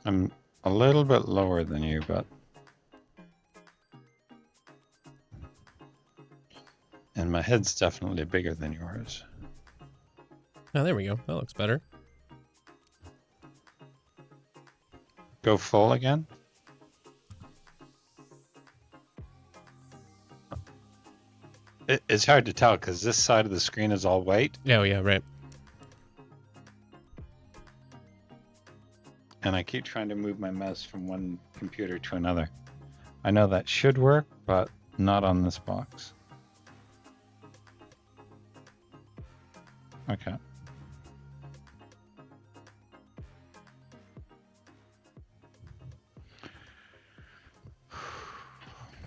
I'm a little bit lower than you, but... And my head's definitely bigger than yours. Oh, there we go. That looks better. Go full again? It's hard to tell because this side of the screen is all white. Oh, yeah, right. And I keep trying to move my mouse from one computer to another. I know that should work, but not on this box. Okay.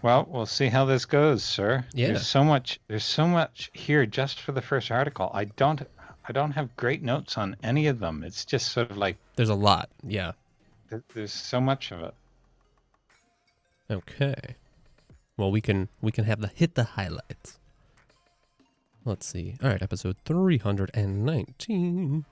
Well, we'll see how this goes, sir. Yeah. There's so much here just for the first article. I don't have great notes on any of them. It's just sort of like There's a lot. Yeah. there's so much of it. Okay. Well, we can have hit the highlights. Let's see. All right, episode 319.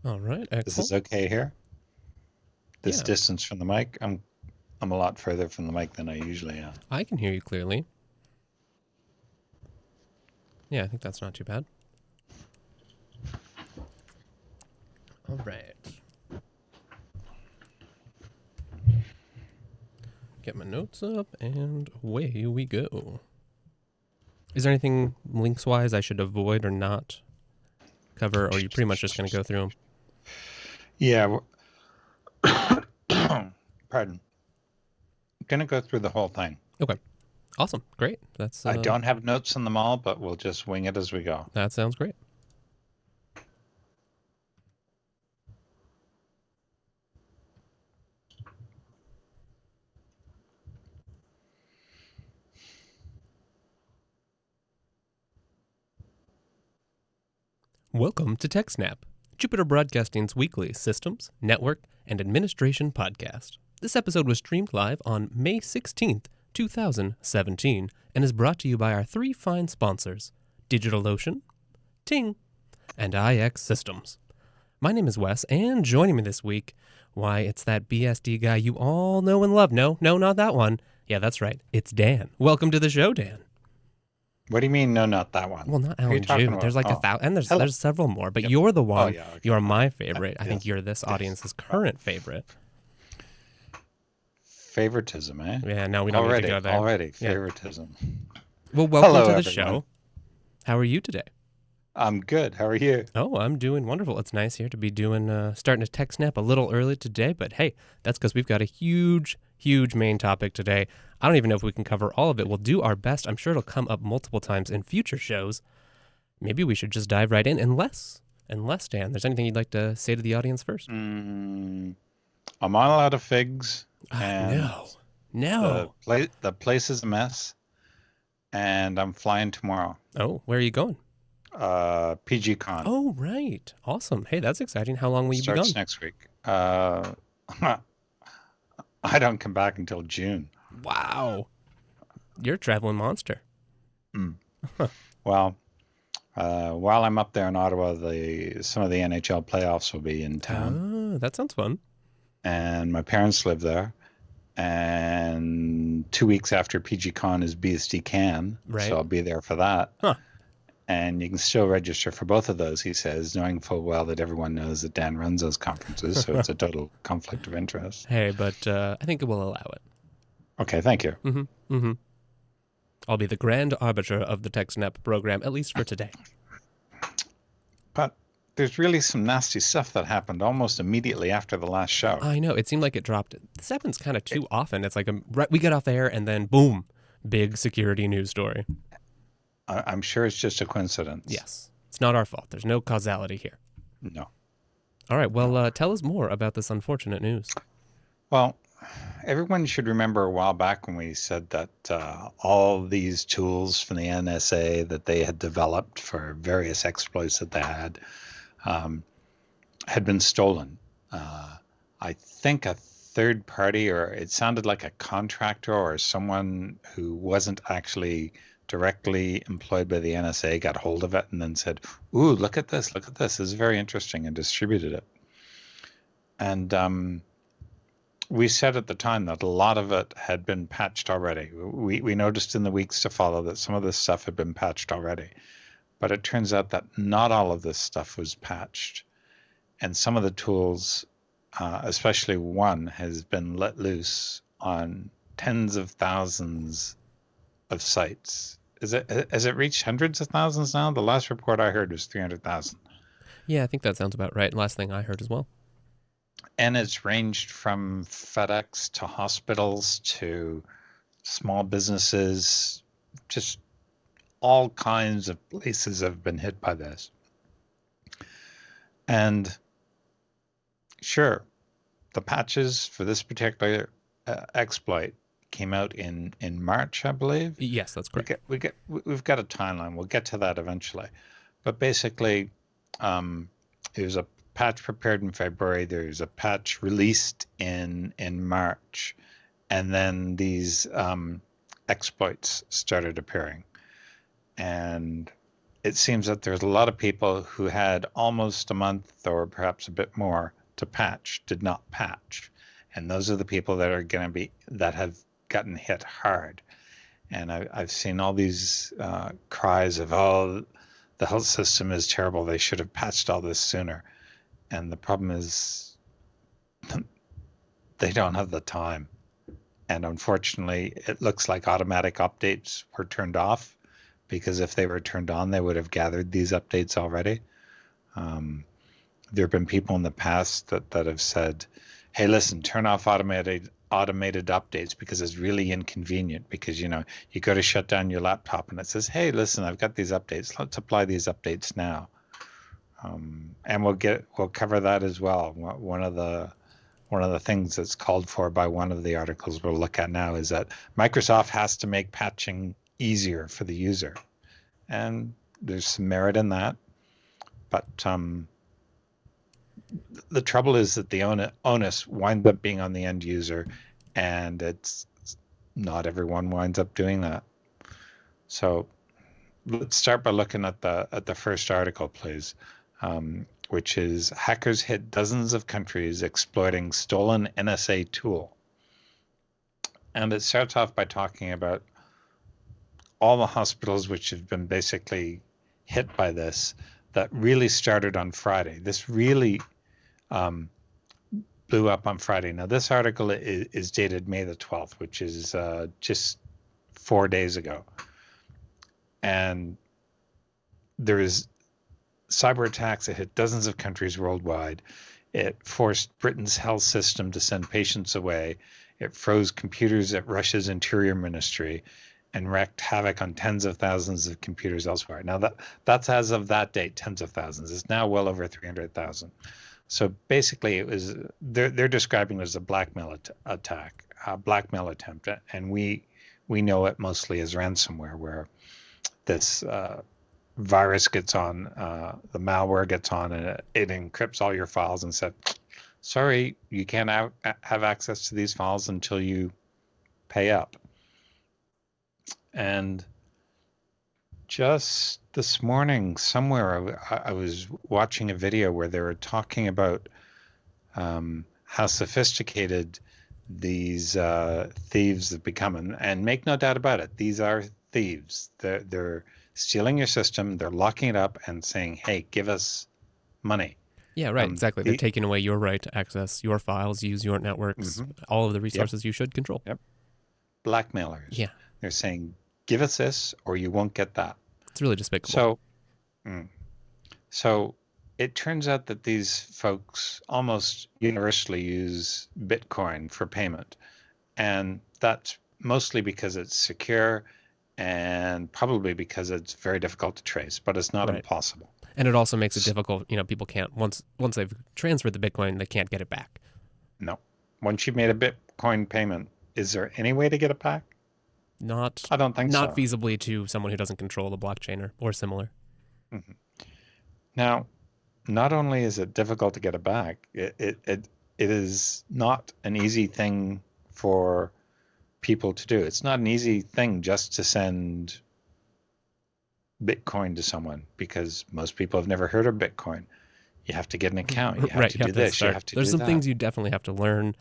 All right, excellent. This is okay here. This Yeah. distance from the mic, I'm a lot further from the mic than I usually am. I can hear you clearly. Yeah, I think that's not too bad. All right. Get my notes up, and away we go. Is there anything links-wise I should avoid or not cover, or are you pretty much just going to go through them? Yeah. Pardon. I'm going to go through the whole thing. Okay. Awesome. Great. That's. I don't have notes on them all, but we'll just wing it as we go. That sounds great. Welcome to TechSnap, Jupiter Broadcasting's weekly systems, network, and administration podcast. This episode was streamed live on May 16th, 2017, and is brought to you by our three fine sponsors, DigitalOcean, Ting, and IX Systems. My name is Wes, and joining me this week, why, it's that BSD guy you all know and love. No, not that one. Yeah, that's right. It's Dan. Welcome to the show, Dan. What do you mean, no, not that one? Well, not Alan June. There's like 1,000, and there's several more, but you're the one. Okay. You're my favorite. I think you're this audience's current favorite. Favoritism, eh? Yeah, no, we don't need to go there. Already, favoritism. Well, welcome Hello, to the everyone. show. How are you today? I'm good. How are you? Oh, I'm doing wonderful. It's nice here to be starting a tech snap a little early today, but hey, that's because we've got a huge main topic today. I don't even know if we can cover all of it. We'll do our best. I'm sure it'll come up multiple times in future shows. Maybe we should just dive right in, unless, Dan, there's anything you'd like to say to the audience first? I'm on a lot of figs. And No. The place is a mess, and I'm flying tomorrow. Oh, where are you going? PG Con. Oh, right. Awesome. Hey, that's exciting. How long will you be gone? Starts next week. I don't come back until June. Wow. You're a traveling monster. Well, while I'm up there in Ottawa, some of the NHL playoffs will be in town. Oh, that sounds fun. And my parents live there. And 2 weeks after PG Con is BSD Can. Right. So I'll be there for that. Huh. And you can still register for both of those, he says, knowing full well that everyone knows that Dan runs those conferences, so it's a total conflict of interest. Hey, but I think it will allow it. Okay, thank you. I'll be the grand arbiter of the TechSnap program, at least for today. But there's really some nasty stuff that happened almost immediately after the last show. I know. It seemed like it dropped. This happens kind of too often. It's like we get off air and then boom, big security news story. I'm sure it's just a coincidence. Yes. It's not our fault. There's no causality here. No. All right. Well, tell us more about this unfortunate news. Well, everyone should remember a while back when we said that all these tools from the NSA that they had developed for various exploits that they had been stolen. I think a third party, or it sounded like a contractor or someone who wasn't actually directly employed by the NSA, got hold of it and then said, "Ooh, look at this! Look at this! This is very interesting," and distributed it. And we said at the time that a lot of it had been patched already. We noticed in the weeks to follow that some of this stuff had been patched already. But it turns out that not all of this stuff was patched. And some of the tools, especially one, has been let loose on tens of thousands of sites. Has it reached hundreds of thousands now? The last report I heard was 300,000. Yeah, I think that sounds about right. Last thing I heard as well. And it's ranged from FedEx to hospitals to small businesses. Just all kinds of places have been hit by this. And sure, the patches for this particular exploit came out in March, I believe. Yes, that's correct. We've got a timeline. We'll get to that eventually. But basically, it was a patch prepared in February. There's a patch released in March, and then these exploits started appearing. And it seems that there's a lot of people who had almost a month or perhaps a bit more to patch, did not patch. And those are the people that are going to be, that have gotten hit hard. And I've seen all these cries of, oh, the health system is terrible. They should have patched all this sooner. And the problem is they don't have the time. And unfortunately, it looks like automatic updates were turned off, because if they were turned on, they would have gathered these updates already. There have been people in the past that have said, hey, listen, turn off automated updates because it's really inconvenient, because, you go to shut down your laptop and it says, hey, listen, I've got these updates. Let's apply these updates now. And we'll cover that as well. One of the things that's called for by one of the articles we'll look at now is that Microsoft has to make patching easier for the user. And there's some merit in that. But the trouble is that the onus winds up being on the end user, and it's not everyone winds up doing that. So let's start by looking at the first article, please, which is hackers hit dozens of countries exploiting stolen NSA tool. And it starts off by talking about all the hospitals which have been basically hit by this, that really started on Friday. This really blew up on Friday. Now, this article is dated May the 12th, which is just 4 days ago. And there is cyber attacks that hit dozens of countries worldwide. It forced Britain's health system to send patients away. It froze computers at Russia's interior ministry and wreaked havoc on tens of thousands of computers elsewhere. Now, that's as of that date, tens of thousands. It's now well over 300,000. So basically, it was they're describing it as a blackmail attack, a blackmail attempt, and we know it mostly as ransomware, where this virus gets on, the malware gets on, and it encrypts all your files and said, sorry, you can't have access to these files until you pay up. And just this morning, somewhere, I was watching a video where they were talking about how sophisticated these thieves have become. And make no doubt about it, these are thieves. They're stealing your system, they're locking it up and saying, hey, give us money. Yeah, right, exactly. They're taking away your right to access your files, use your networks, all of the resources you should control. Yep. Blackmailers. Yeah. They're saying, give us this or you won't get that. It's really despicable. So it turns out that these folks almost universally use Bitcoin for payment. And that's mostly because it's secure and probably because it's very difficult to trace, but it's not impossible. And it also makes it difficult. People can't, once they've transferred the Bitcoin, they can't get it back. No. Once you've made a Bitcoin payment, is there any way to get it back? Not I don't think not so. feasibly to someone who doesn't control the blockchain or similar. Mhm. Now, not only is it difficult to get it back, it is not an easy thing for people to do. It's not an easy thing just to send Bitcoin to someone because most people have never heard of Bitcoin. You have to get an account. You have Right, to you have do to this. You start. have to There's do some that. things you definitely have to learn.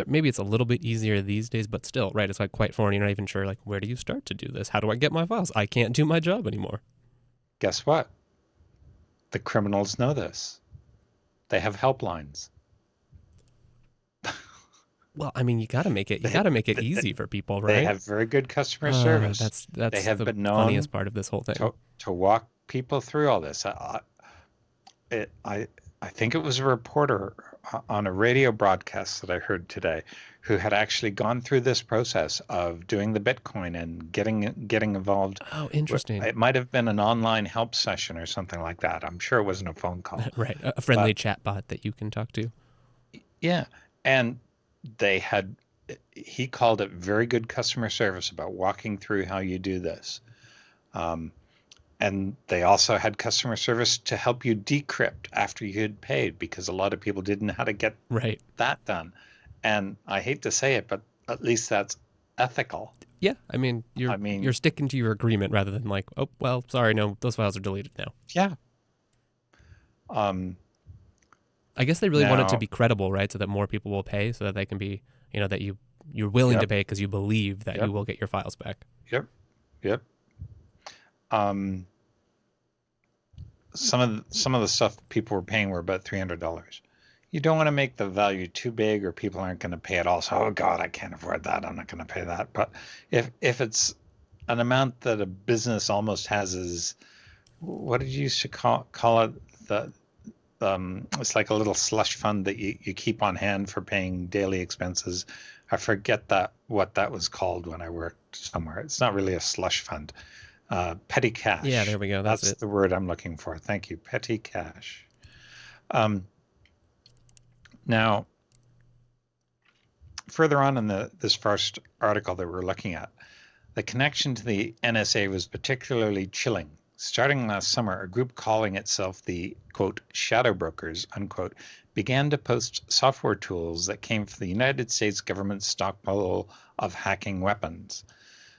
Maybe it's a little bit easier these days, but still, right? It's like quite foreign. You're not even sure, like, where do you start to do this? How do I get my files? I can't do my job anymore. Guess what? The criminals know this. They have helplines. Well, I mean, you got to make it. You They, got to make it they, easy for people, they right? have very good customer service. They That's have the been known funniest part of this whole thing. to walk people through all this. It, I, I think it was a reporter on a radio broadcast that I heard today who had actually gone through this process of doing the Bitcoin and getting involved. Oh, interesting. It might have been an online help session or something like that. I'm sure it wasn't a phone call, Right, a friendly but chat bot that you can talk to. yeah, and they had he called it very good customer service about walking through how you do this. Um, and they also had customer service to help you decrypt after you had paid because a lot of people didn't know how to get Right. that done. And I hate to say it, but at least that's ethical. Yeah, I mean, I you're mean, sticking to your agreement rather than like, oh, well, sorry, no, those files are deleted now. yeah. Um, I guess they really want it to now, be credible, right? So that more people will pay, so that they can be, that you're willing to yep, pay because you believe that you yep, will get your files back. yep, yep. Um, some of the stuff people were paying were about $300. You don't want to make the value too big, or people aren't going to pay it all. So, oh God, I can't afford that. I'm not going to pay that. But if it's an amount that a business almost has as what did you used to call it? The it's like a little slush fund that you keep on hand for paying daily expenses. I forget what that was called when I worked somewhere. It's not really a slush fund. Petty Yeah, cash. there we go. That's That's it. the word I'm looking for. Thank you. Petty cash. Um, Now, further on in this first article that we're looking at, the connection to the NSA was particularly chilling. Starting last summer, a group calling itself the, quote, shadow brokers, unquote, began to post software tools that came from the United States government's stockpile of hacking weapons.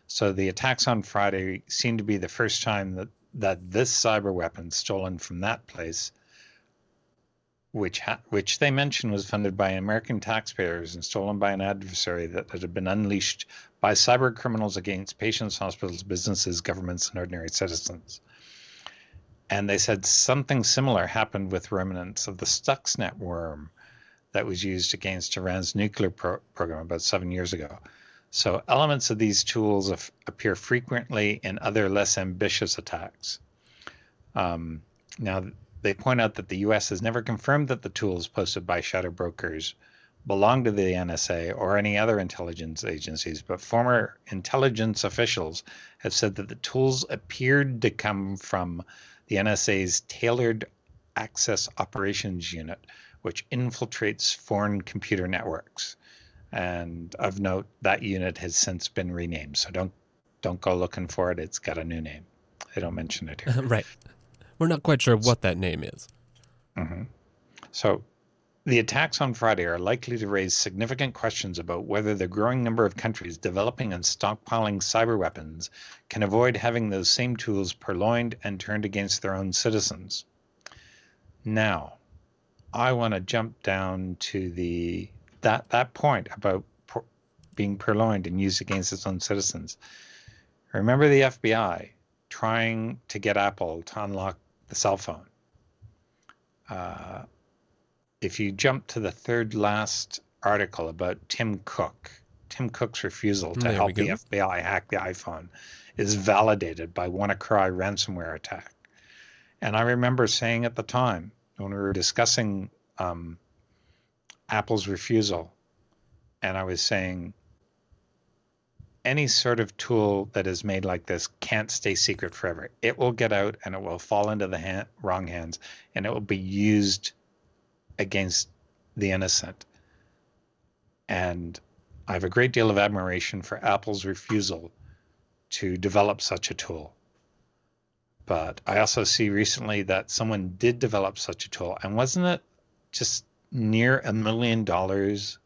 So the attacks on Friday seemed to be the first time that this cyber weapon stolen from that place, which they mentioned was funded by American taxpayers and stolen by an adversary that had been unleashed by cyber criminals against patients, hospitals, businesses, governments, and ordinary citizens. And they said something similar happened with remnants of the Stuxnet worm that was used against Iran's nuclear program about 7 years ago. So elements of these tools appear frequently in other less ambitious attacks. Now, they point out that the U.S. has never confirmed that the tools posted by shadow brokers belong to the NSA or any other intelligence agencies, but former intelligence officials have said that the tools appeared to come from the NSA's Tailored Access Operations Unit, which infiltrates foreign computer networks. And of note, that unit has since been renamed, so don't go looking for it. It's got a new name. They don't mention it here. Right. We're not quite sure what that name is. Mm-hmm. So the attacks on Friday are likely to raise significant questions about whether the growing number of countries developing and stockpiling cyber weapons can avoid having those same tools purloined and turned against their own citizens. Now, I want to jump down to that point about being purloined and used against its own citizens. Remember the FBI trying to get Apple to unlock the cell phone. If you jump to the third last article about Tim Cook's refusal to help the FBI hack the iPhone is validated by WannaCry ransomware attack. And I remember saying at the time when we were discussing Apple's refusal, and I was saying any sort of tool that is made like this can't stay secret forever. It will get out and it will fall into the wrong hands, and it will be used against the innocent. And I have a great deal of admiration for Apple's refusal to develop such a tool. But I also see recently that someone did develop such a tool, and wasn't it just near $1 million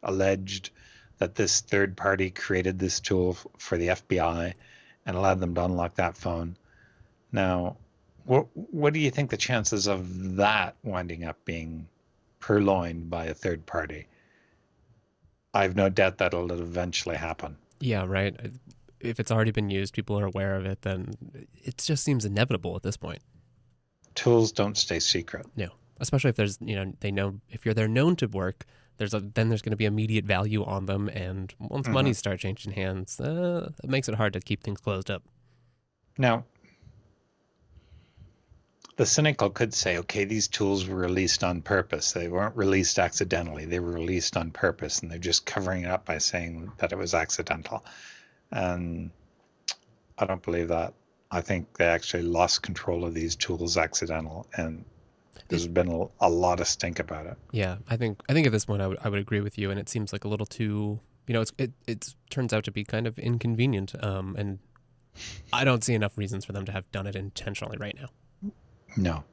alleged that this third party created this tool for the FBI and allowed them to unlock that phone? Now, what do you think the chances of that winding up being purloined by a third party? I have no doubt that'll eventually happen. Yeah, right. If it's already been used, people are aware of it, then it just seems inevitable at this point. Tools don't stay secret. No, especially if there's, they know if they're known to work, then there's going to be immediate value on them, and once money starts changing hands, that makes it hard to keep things closed up. Now, the cynical could say, okay, these tools were released on purpose. They weren't released accidentally. They were released on purpose, and they're just covering it up by saying that it was accidental. And I don't believe that. I think they actually lost control of these tools accidental, and there's been a lot of stink about it. Yeah, I think at this point I would agree with you, and it seems like a little too, it turns out to be kind of inconvenient, and I don't see enough reasons for them to have done it intentionally right now. No.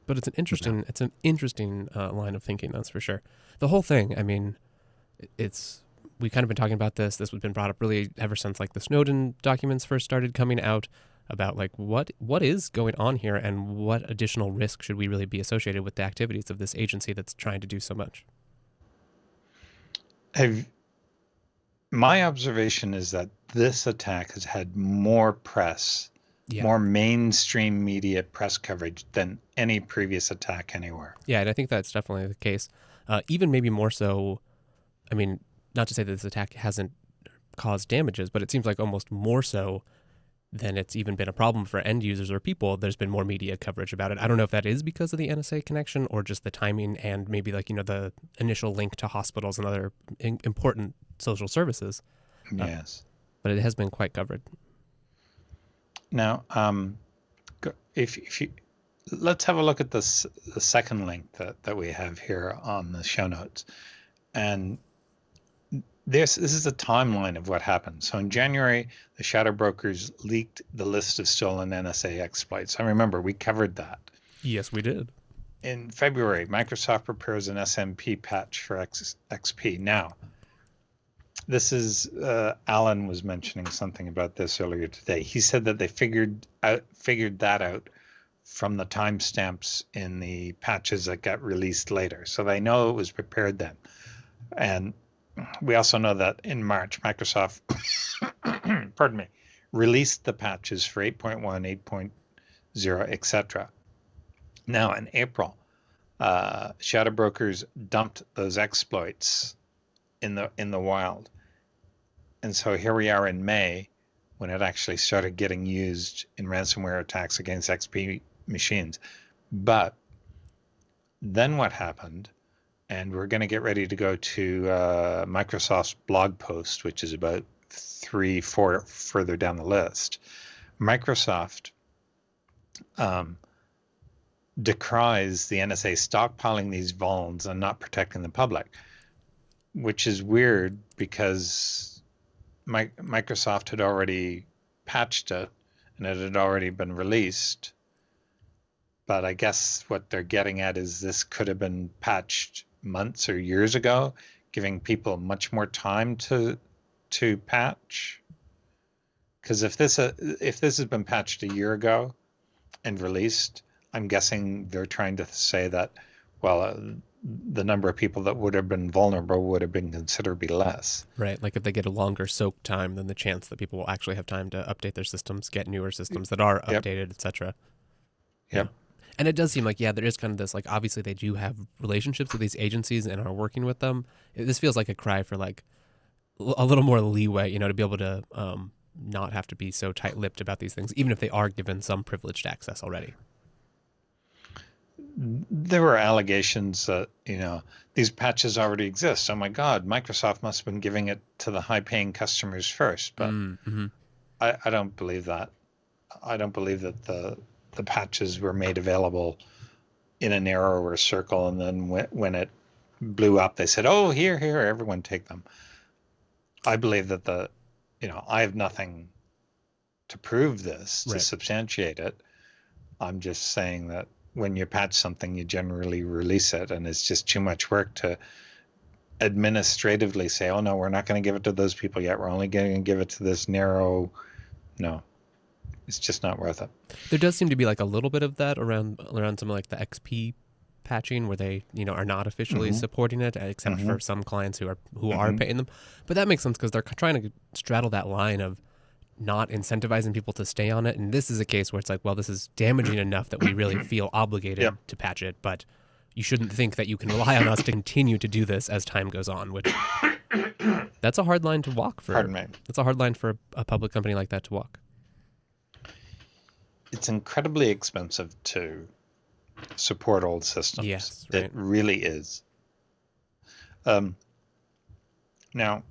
But it's an interesting line of thinking, that's for sure. The whole thing, I mean, we've kind of been talking about this. This has been brought up really ever since like the Snowden documents first started coming out about like what is going on here and what additional risk should we really be associated with the activities of this agency that's trying to do so much. My observation is that this attack has had more press, more mainstream media press coverage than any previous attack anywhere. Yeah, and I think that's definitely the case. Even maybe more so, I mean, not to say that this attack hasn't caused damages, but it seems like almost more so than it's even been a problem for end users or people. There's been more media coverage about it. I don't know if that is because of the NSA connection or just the timing and maybe like, the initial link to hospitals and other important social services. Yes. But it has been quite covered. Now, if you let's have a look at the second link that we have here on the show notes. And this is a timeline of what happened. So in January, the shadow brokers leaked the list of stolen NSA exploits. I remember we covered that. Yes, we did. In February, Microsoft prepares an SMP patch for XP. Now, this is Alan was mentioning something about this earlier today. He said that they figured that out from the timestamps in the patches that got released later. So they know it was prepared then. And we also know that in March, Microsoft, pardon me, released the patches for 8.1, 8.0, etc. Now in April, shadow brokers dumped those exploits in the wild, and so here we are in May, when it actually started getting used in ransomware attacks against XP machines. But then what happened? And we're going to get ready to go to Microsoft's blog post, which is about 3-4 further down the list. Microsoft decries the NSA stockpiling these vulns and not protecting the public, which is weird because Microsoft had already patched it and it had already been released. But I guess what they're getting at is this could have been patched months or years ago, giving people much more time to patch. Because if this has been patched a year ago and released, I'm guessing they're trying to say that, well, the number of people that would have been vulnerable would have been considerably less. Right, like if they get a longer soak time, then the chance that people will actually have time to update their systems, get newer systems that are updated, etc. Yep. Yeah. And it does seem like, there is kind of this, like, obviously they do have relationships with these agencies and are working with them. This feels like a cry for, like, a little more leeway, to be able to not have to be so tight-lipped about these things, even if they are given some privileged access already. There were allegations that, these patches already exist. Oh, my God, Microsoft must have been giving it to the high-paying customers first. But I don't believe that. I don't believe that the patches were made available in a narrower circle, and then when it blew up, they said, "Oh, here, everyone take them." I believe that I have nothing to prove this, to Right. substantiate it. I'm just saying that when you patch something, you generally release it, and it's just too much work to administratively say, oh no, we're not going to give it to those people yet. We're only going to give it to this narrow. No, it's just not worth it. There does seem to be like a little bit of that around some like the XP patching where they are not officially Mm-hmm. supporting it, except Mm-hmm. for some clients who are Mm-hmm. paying them. But that makes sense because they're trying to straddle that line of not incentivizing people to stay on it. And this is a case where it's like, well, this is damaging enough that we really feel obligated Yep. to patch it, but you shouldn't think that you can rely on us to continue to do this as time goes on, which that's a hard line to walk for. Pardon me. That's a hard line for a public company like that to walk. It's incredibly expensive to support old systems. Yes, right. It really is. Now,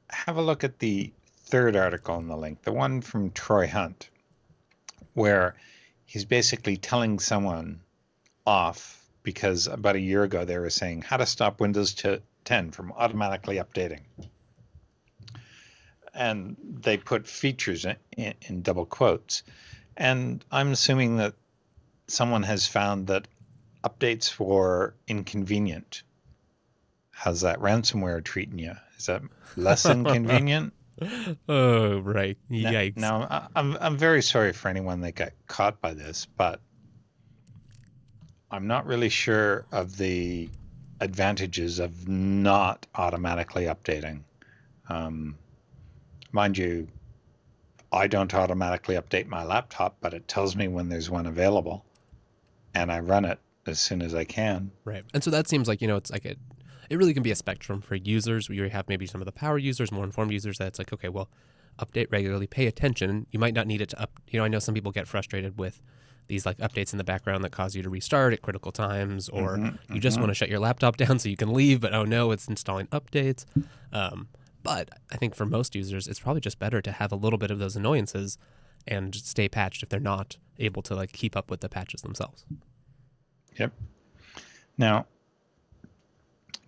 have a look at the third article in the link, the one from Troy Hunt, where he's basically telling someone off because about a year ago they were saying how to stop Windows 10 from automatically updating. And they put features in double quotes. And I'm assuming that someone has found that updates were inconvenient. How's that ransomware treating you? Is that less inconvenient? Oh, right. Yikes. Now, I'm very sorry for anyone that got caught by this, but I'm not really sure of the advantages of not automatically updating. Mind you, I don't automatically update my laptop, but it tells me when there's one available, and I run it as soon as I can. Right. And so that seems like, it's like it really can be a spectrum for users. We have maybe some of the power users, more informed users, that's like, okay, well, update regularly, pay attention. You might not need it to I know some people get frustrated with these like updates in the background that cause you to restart at critical times, or you just want to shut your laptop down so you can leave, but oh no, it's installing updates. But I think for most users, it's probably just better to have a little bit of those annoyances and stay patched if they're not able to like keep up with the patches themselves. Yep. Now,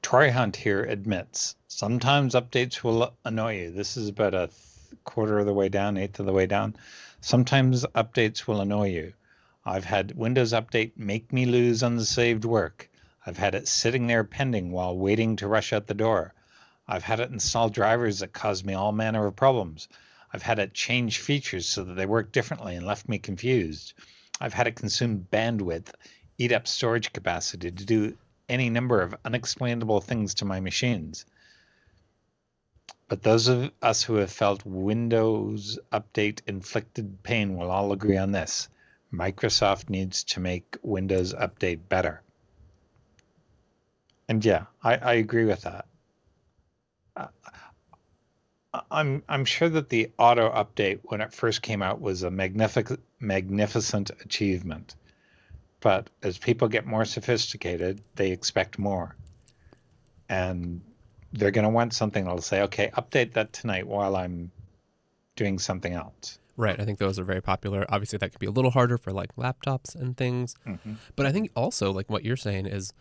Troy Hunt here admits sometimes updates will annoy you. This is about a quarter of the way down, eighth of the way down. Sometimes updates will annoy you. I've had Windows Update make me lose unsaved work. I've had it sitting there pending while waiting to rush out the door. I've had it install drivers that caused me all manner of problems. I've had it change features so that they work differently and left me confused. I've had it consume bandwidth, eat up storage capacity to do any number of unexplainable things to my machines. But those of us who have felt Windows Update inflicted pain will all agree on this. Microsoft needs to make Windows Update better. And yeah, I agree with that. I'm sure that the auto update when it first came out was a magnificent achievement. But as people get more sophisticated, they expect more. And they're going to want something that'll say, okay, update that tonight while I'm doing something else. Right. I think those are very popular. Obviously, that could be a little harder for like laptops and things. Mm-hmm. But I think also like what you're saying is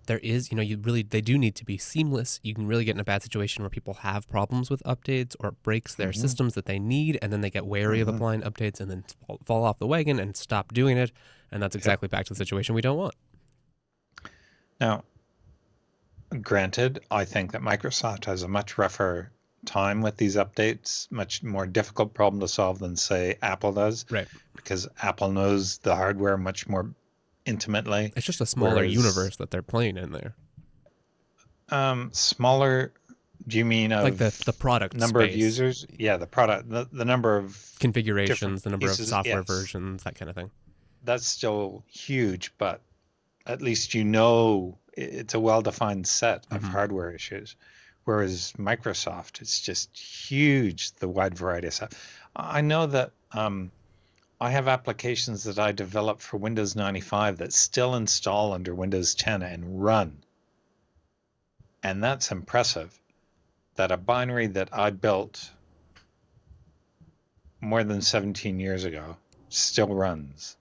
there is, they do need to be seamless. You can really get in a bad situation where people have problems with updates or it breaks their systems that they need, and then they get wary of applying updates and then fall off the wagon and stop doing it. And that's exactly back to the situation we don't want. Now, granted, I think that Microsoft has a much rougher time with these updates, much more difficult problem to solve than, say, Apple does. Right. Because Apple knows the hardware much more intimately. It's just a smaller universe that they're playing in there. Smaller, do you mean of like the product number space. of users? Yeah, the product, the number of configurations, the number pieces, of software yes. versions, that kind of thing. That's still huge, but at least it's a well-defined set of hardware issues. Whereas Microsoft, it's just huge, the wide variety of stuff. I know that I have applications that I developed for Windows 95 that still install under Windows 10 and run. And that's impressive, that a binary that I built more than 17 years ago still runs.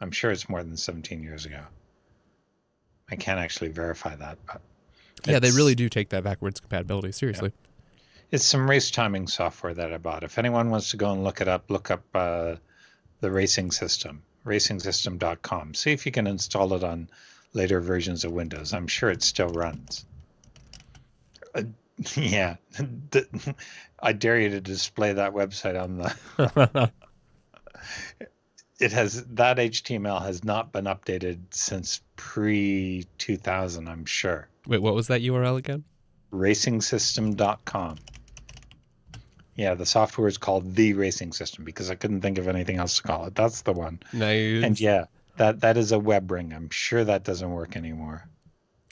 I'm sure it's more than 17 years ago. I can't actually verify that, but yeah, they really do take that backwards compatibility seriously. It's some race timing software that I bought. If anyone wants to go and look it up, look up the racing system, racingsystem.com. See if you can install it on later versions of Windows. I'm sure it still runs. Yeah, I dare you to display that website on the. It has that HTML has not been updated since pre 2000. I'm sure. Wait, what was that URL again? Racingsystem.com. Yeah, the software is called The Racing System because I couldn't think of anything else to call it. That's the one. Nice. And yeah, that is a web ring. I'm sure that doesn't work anymore.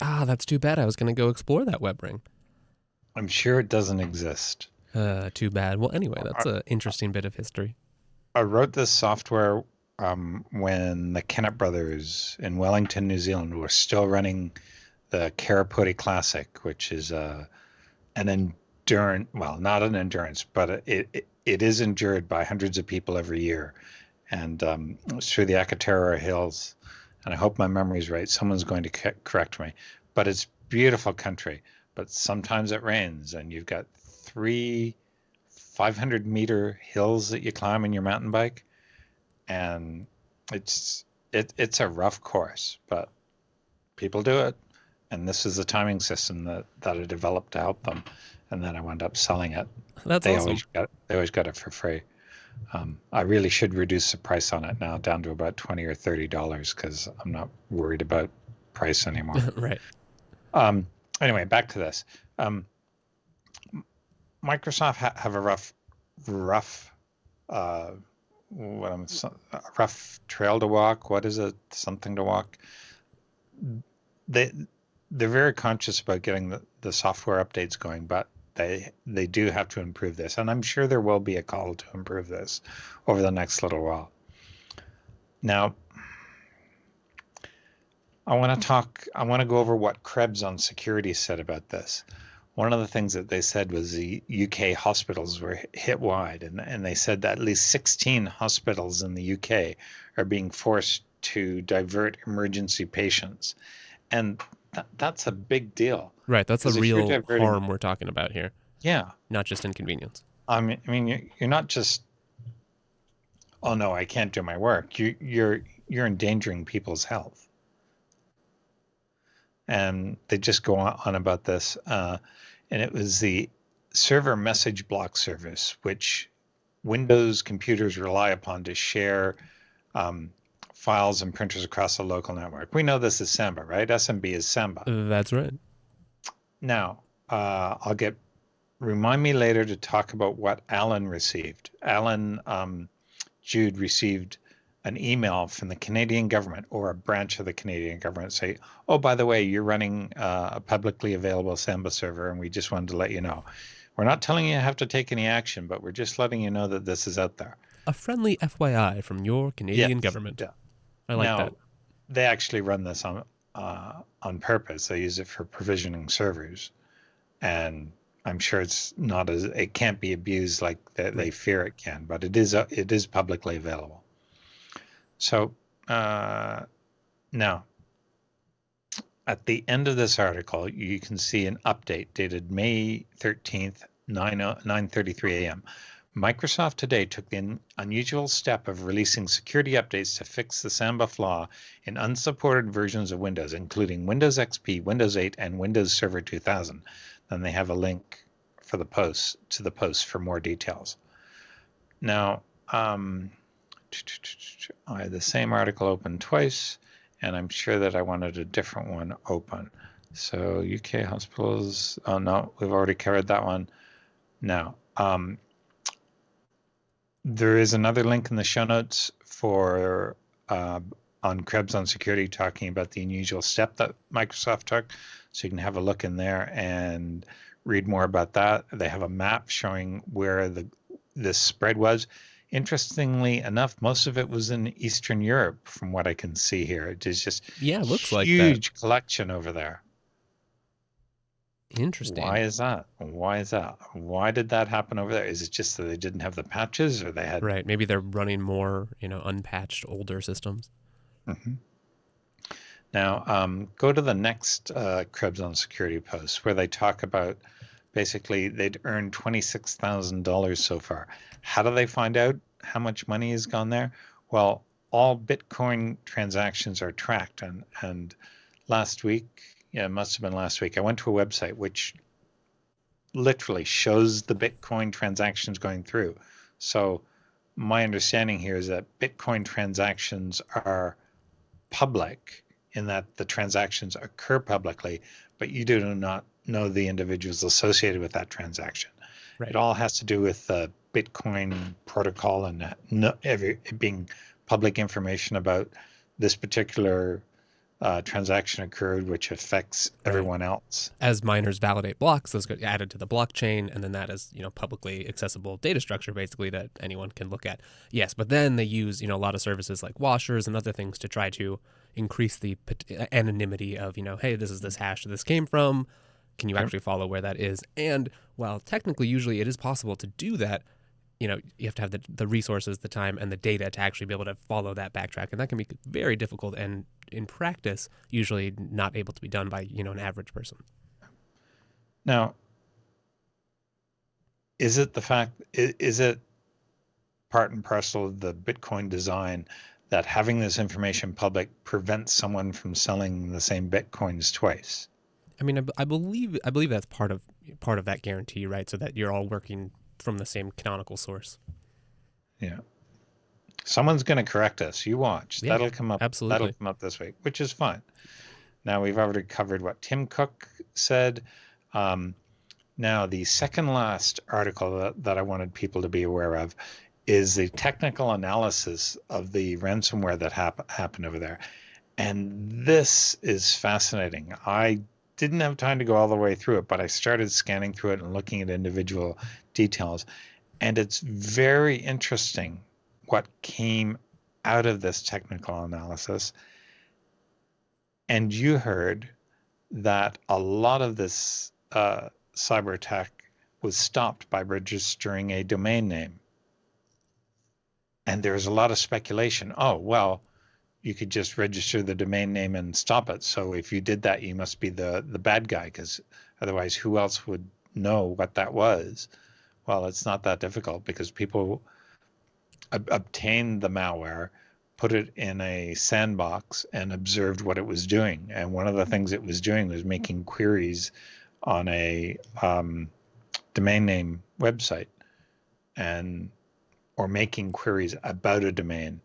Ah, that's too bad. I was going to go explore that web ring. I'm sure it doesn't exist. Too bad. Well, anyway, that's an interesting bit of history. I wrote this software when the Kennett brothers in Wellington, New Zealand were still running the Karapoti Classic, which is an endurance, well, not an endurance, but it is endured by hundreds of people every year. And it's through the Akaterra Hills. And I hope my memory's right. Someone's going to correct me. But it's beautiful country. But sometimes it rains, and you've got 3 500-meter hills that you climb in your mountain bike. And it's a rough course, but people do it. And this is the timing system that I developed to help them, and then I wound up selling it. That's awesome. They always got it for free. I really should reduce the price on it now down to about $20 or $30 because I'm not worried about price anymore. Right. Anyway, back to this. Microsoft have a rough trail to walk. What is it? Something to walk. They're very conscious about getting the software updates going, but they do have to improve this, and I'm sure there will be a call to improve this over the next little while. Now, I want to go over what Krebs on Security said about this. One of the things that they said was the UK hospitals were hit wide, and they said that at least 16 hospitals in the UK are being forced to divert emergency patients. And that's a big deal. Right, that's a real harm we're talking about here. Yeah. Not just inconvenience. I mean, you're not just, oh no, I can't do my work. You're endangering people's health. And they just go on about this. And it was the server message block service, which Windows computers rely upon to share files and printers across the local network. We know this is Samba, right? SMB is Samba. That's right. Now, remind me later to talk about what Alan received. Alan Jude received an email from the Canadian government or a branch of the Canadian government say, oh, by the way, you're running a publicly available Samba server, and we just wanted to let you know. We're not telling you have to take any action, but we're just letting you know that this is out there. A friendly FYI from your Canadian government. Yeah. I like that. They actually run this on purpose. They use it for provisioning servers, and I'm sure it can't be abused like they fear it can, but it is publicly available. So now, at the end of this article, you can see an update dated May 13th, 9:33 a.m. Microsoft today took the unusual step of releasing security updates to fix the Samba flaw in unsupported versions of Windows, including Windows XP, Windows 8, and Windows Server 2000. Then they have a link for the post for more details. Now, I had the same article open twice, and I'm sure that I wanted a different one open. So UK hospitals, oh no, we've already covered that one. Now, there is another link in the show notes for on Krebs on Security talking about the unusual step that Microsoft took. So you can have a look in there and read more about that. They have a map showing where this spread was. Interestingly enough, most of it was in Eastern Europe, from what I can see here. It is just looks like huge collection over there. Interesting. Why is that? Why did that happen over there? Is it just that they didn't have the patches, or they had? Right. Maybe they're running more, unpatched older systems. Mm-hmm. Now, go to the next Krebs on Security post where they talk about basically they'd earned $26,000 so far. How do they find out how much money has gone there? Well, all Bitcoin transactions are tracked, and last week, yeah, it must have been last week, I went to a website which literally shows the Bitcoin transactions going through. So my understanding here is that Bitcoin transactions are public in that the transactions occur publicly, but you do not know the individuals associated with that transaction. Right. It all has to do with the Bitcoin protocol and it being public information about this particular transaction occurred, which affects everyone else. As miners validate blocks, those get added to the blockchain, and then that is, publicly accessible data structure basically that anyone can look at. Yes, but then they use, a lot of services like washers and other things to try to increase the anonymity of, hey, this is this hash that this came from. Can you actually follow where that is? And while technically, usually it is possible to do that, you have to have the resources, the time, and the data to actually be able to follow that backtrack. And that can be very difficult and in practice, usually not able to be done by, an average person. Now, is it part and parcel of the Bitcoin design that having this information public prevents someone from selling the same Bitcoins twice? I mean, I believe that's part of that guarantee, right? So that you're all working from the same canonical source. Yeah. Someone's going to correct us. You watch. Yeah, that'll come up. Absolutely. That'll come up this week, which is fine. Now, we've already covered what Tim Cook said. Now, the second last article that I wanted people to be aware of is the technical analysis of the ransomware that happened over there. And this is fascinating. I didn't have time to go all the way through it, but I started scanning through it and looking at individual details. And it's very interesting what came out of this technical analysis. And you heard that a lot of this cyber attack was stopped by registering a domain name. And there's a lot of speculation. Oh, well, you could just register the domain name and stop it. So if you did that, you must be the bad guy, because otherwise who else would know what that was? Well, it's not that difficult, because people obtained the malware, put it in a sandbox, and observed what it was doing. And one of the things it was doing was making queries on a domain name website, or making queries about a domain.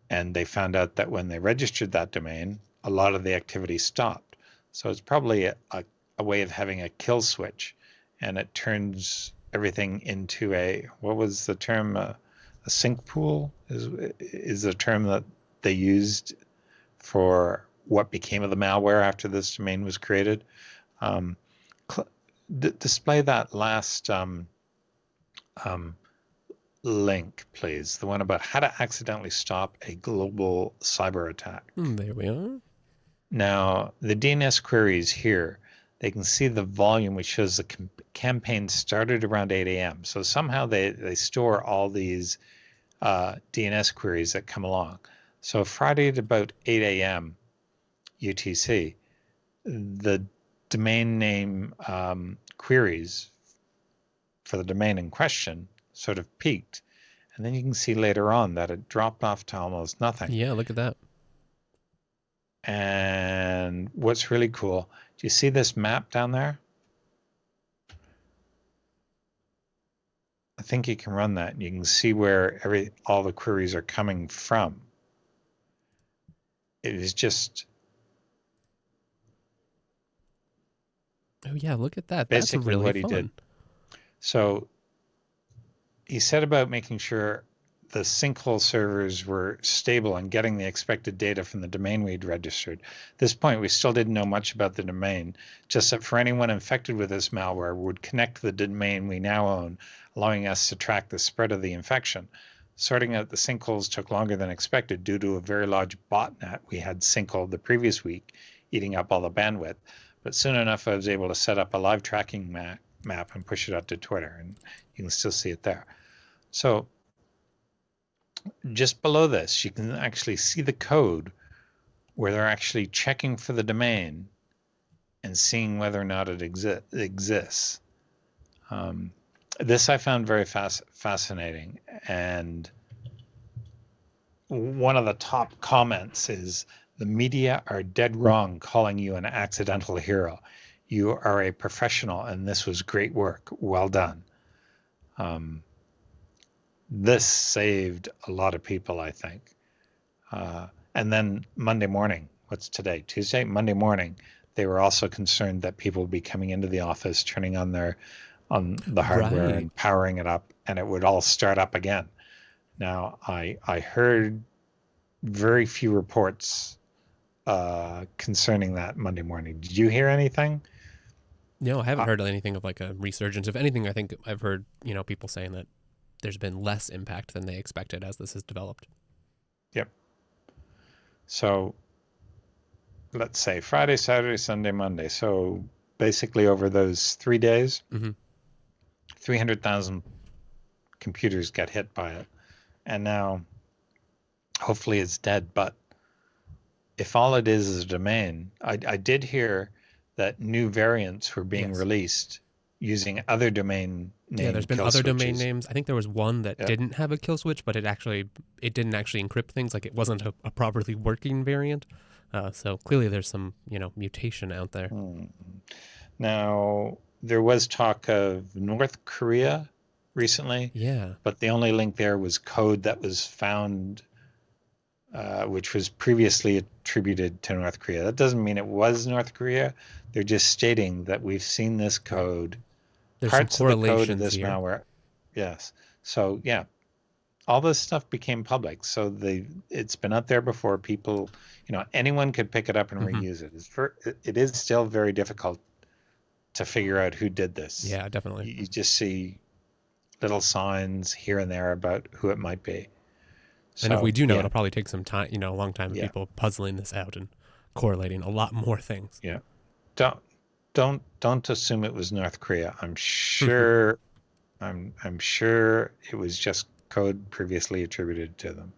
And they found out that when they registered that domain, a lot of the activity stopped. So it's probably a way of having a kill switch, and it turns everything into what was the term? A sync pool is the term that they used for what became of the malware after this domain was created. Display that last link, please. The one about how to accidentally stop a global cyber attack. There we are. Now, the DNS queries here, they can see the volume, which shows the campaign started around 8 a.m. So somehow they store all these DNS queries that come along. So Friday at about 8 a.m. UTC, the domain name queries for the domain in question sort of peaked. And then you can see later on that it dropped off to almost nothing. Yeah, look at that. And what's really cool, do you see this map down there? I think you can run that and you can see where all the queries are coming from. It is just... Oh yeah, look at that. Basically That's really what he fun. did. So he said about making sure the sinkhole servers were stable and getting the expected data from the domain we'd registered. At this point, we still didn't know much about the domain, just that for anyone infected with this malware would connect to the domain we now own, allowing us to track the spread of the infection. Sorting out the sinkholes took longer than expected due to a very large botnet we had sinkholed the previous week, eating up all the bandwidth. But soon enough, I was able to set up a live tracking map and push it out to Twitter, and you can still see it there. So just below this, you can actually see the code where they're actually checking for the domain and seeing whether or not it exists. This I found very fascinating. And one of the top comments is, the media are dead wrong calling you an accidental hero. You are a professional, and this was great work. Well done. This saved a lot of people, I think. And then Monday morning, what's today? Tuesday? Monday morning, they were also concerned that people would be coming into the office, turning on the hardware Right. and powering it up, and it would all start up again. Now, I heard very few reports concerning that Monday morning. Did you hear anything? No, I haven't Uh, heard anything of like a resurgence. If anything, I think I've heard, people saying that there's been less impact than they expected as this has developed. yep. So let's say Friday, Saturday, Sunday, Monday. So basically over those 3 days, Mm-hmm. 300,000 computers got hit by it. And now hopefully it's dead. But if all it is a domain, I did hear that new variants were being Yes. released using other domain Yeah, name there's been kill other domain switches. names. I think there was one that Yeah. didn't have a kill switch, but it didn't actually encrypt things. Like it wasn't a properly working variant. So clearly there's some mutation out there. Now, there was talk of North Korea recently, Yeah. but the only link there was code that was found, which was previously attributed to North Korea. That doesn't mean it was North Korea. They're just stating that we've seen this Right. code, There's some parts of the code of correlations this here. malware. Yes. So yeah, all this stuff became public. So it's been out there before. People, anyone could pick it up and Mm-hmm. reuse it. It is still very difficult to figure out who did this. Yeah, definitely. You just see little signs here and there about who it might be. And if So we do know, yeah, it'll probably take some time, a long time of yeah, people puzzling this out and correlating a lot more things. yeah. Don't don't assume it was North Korea. I'm sure it was just code previously attributed to them.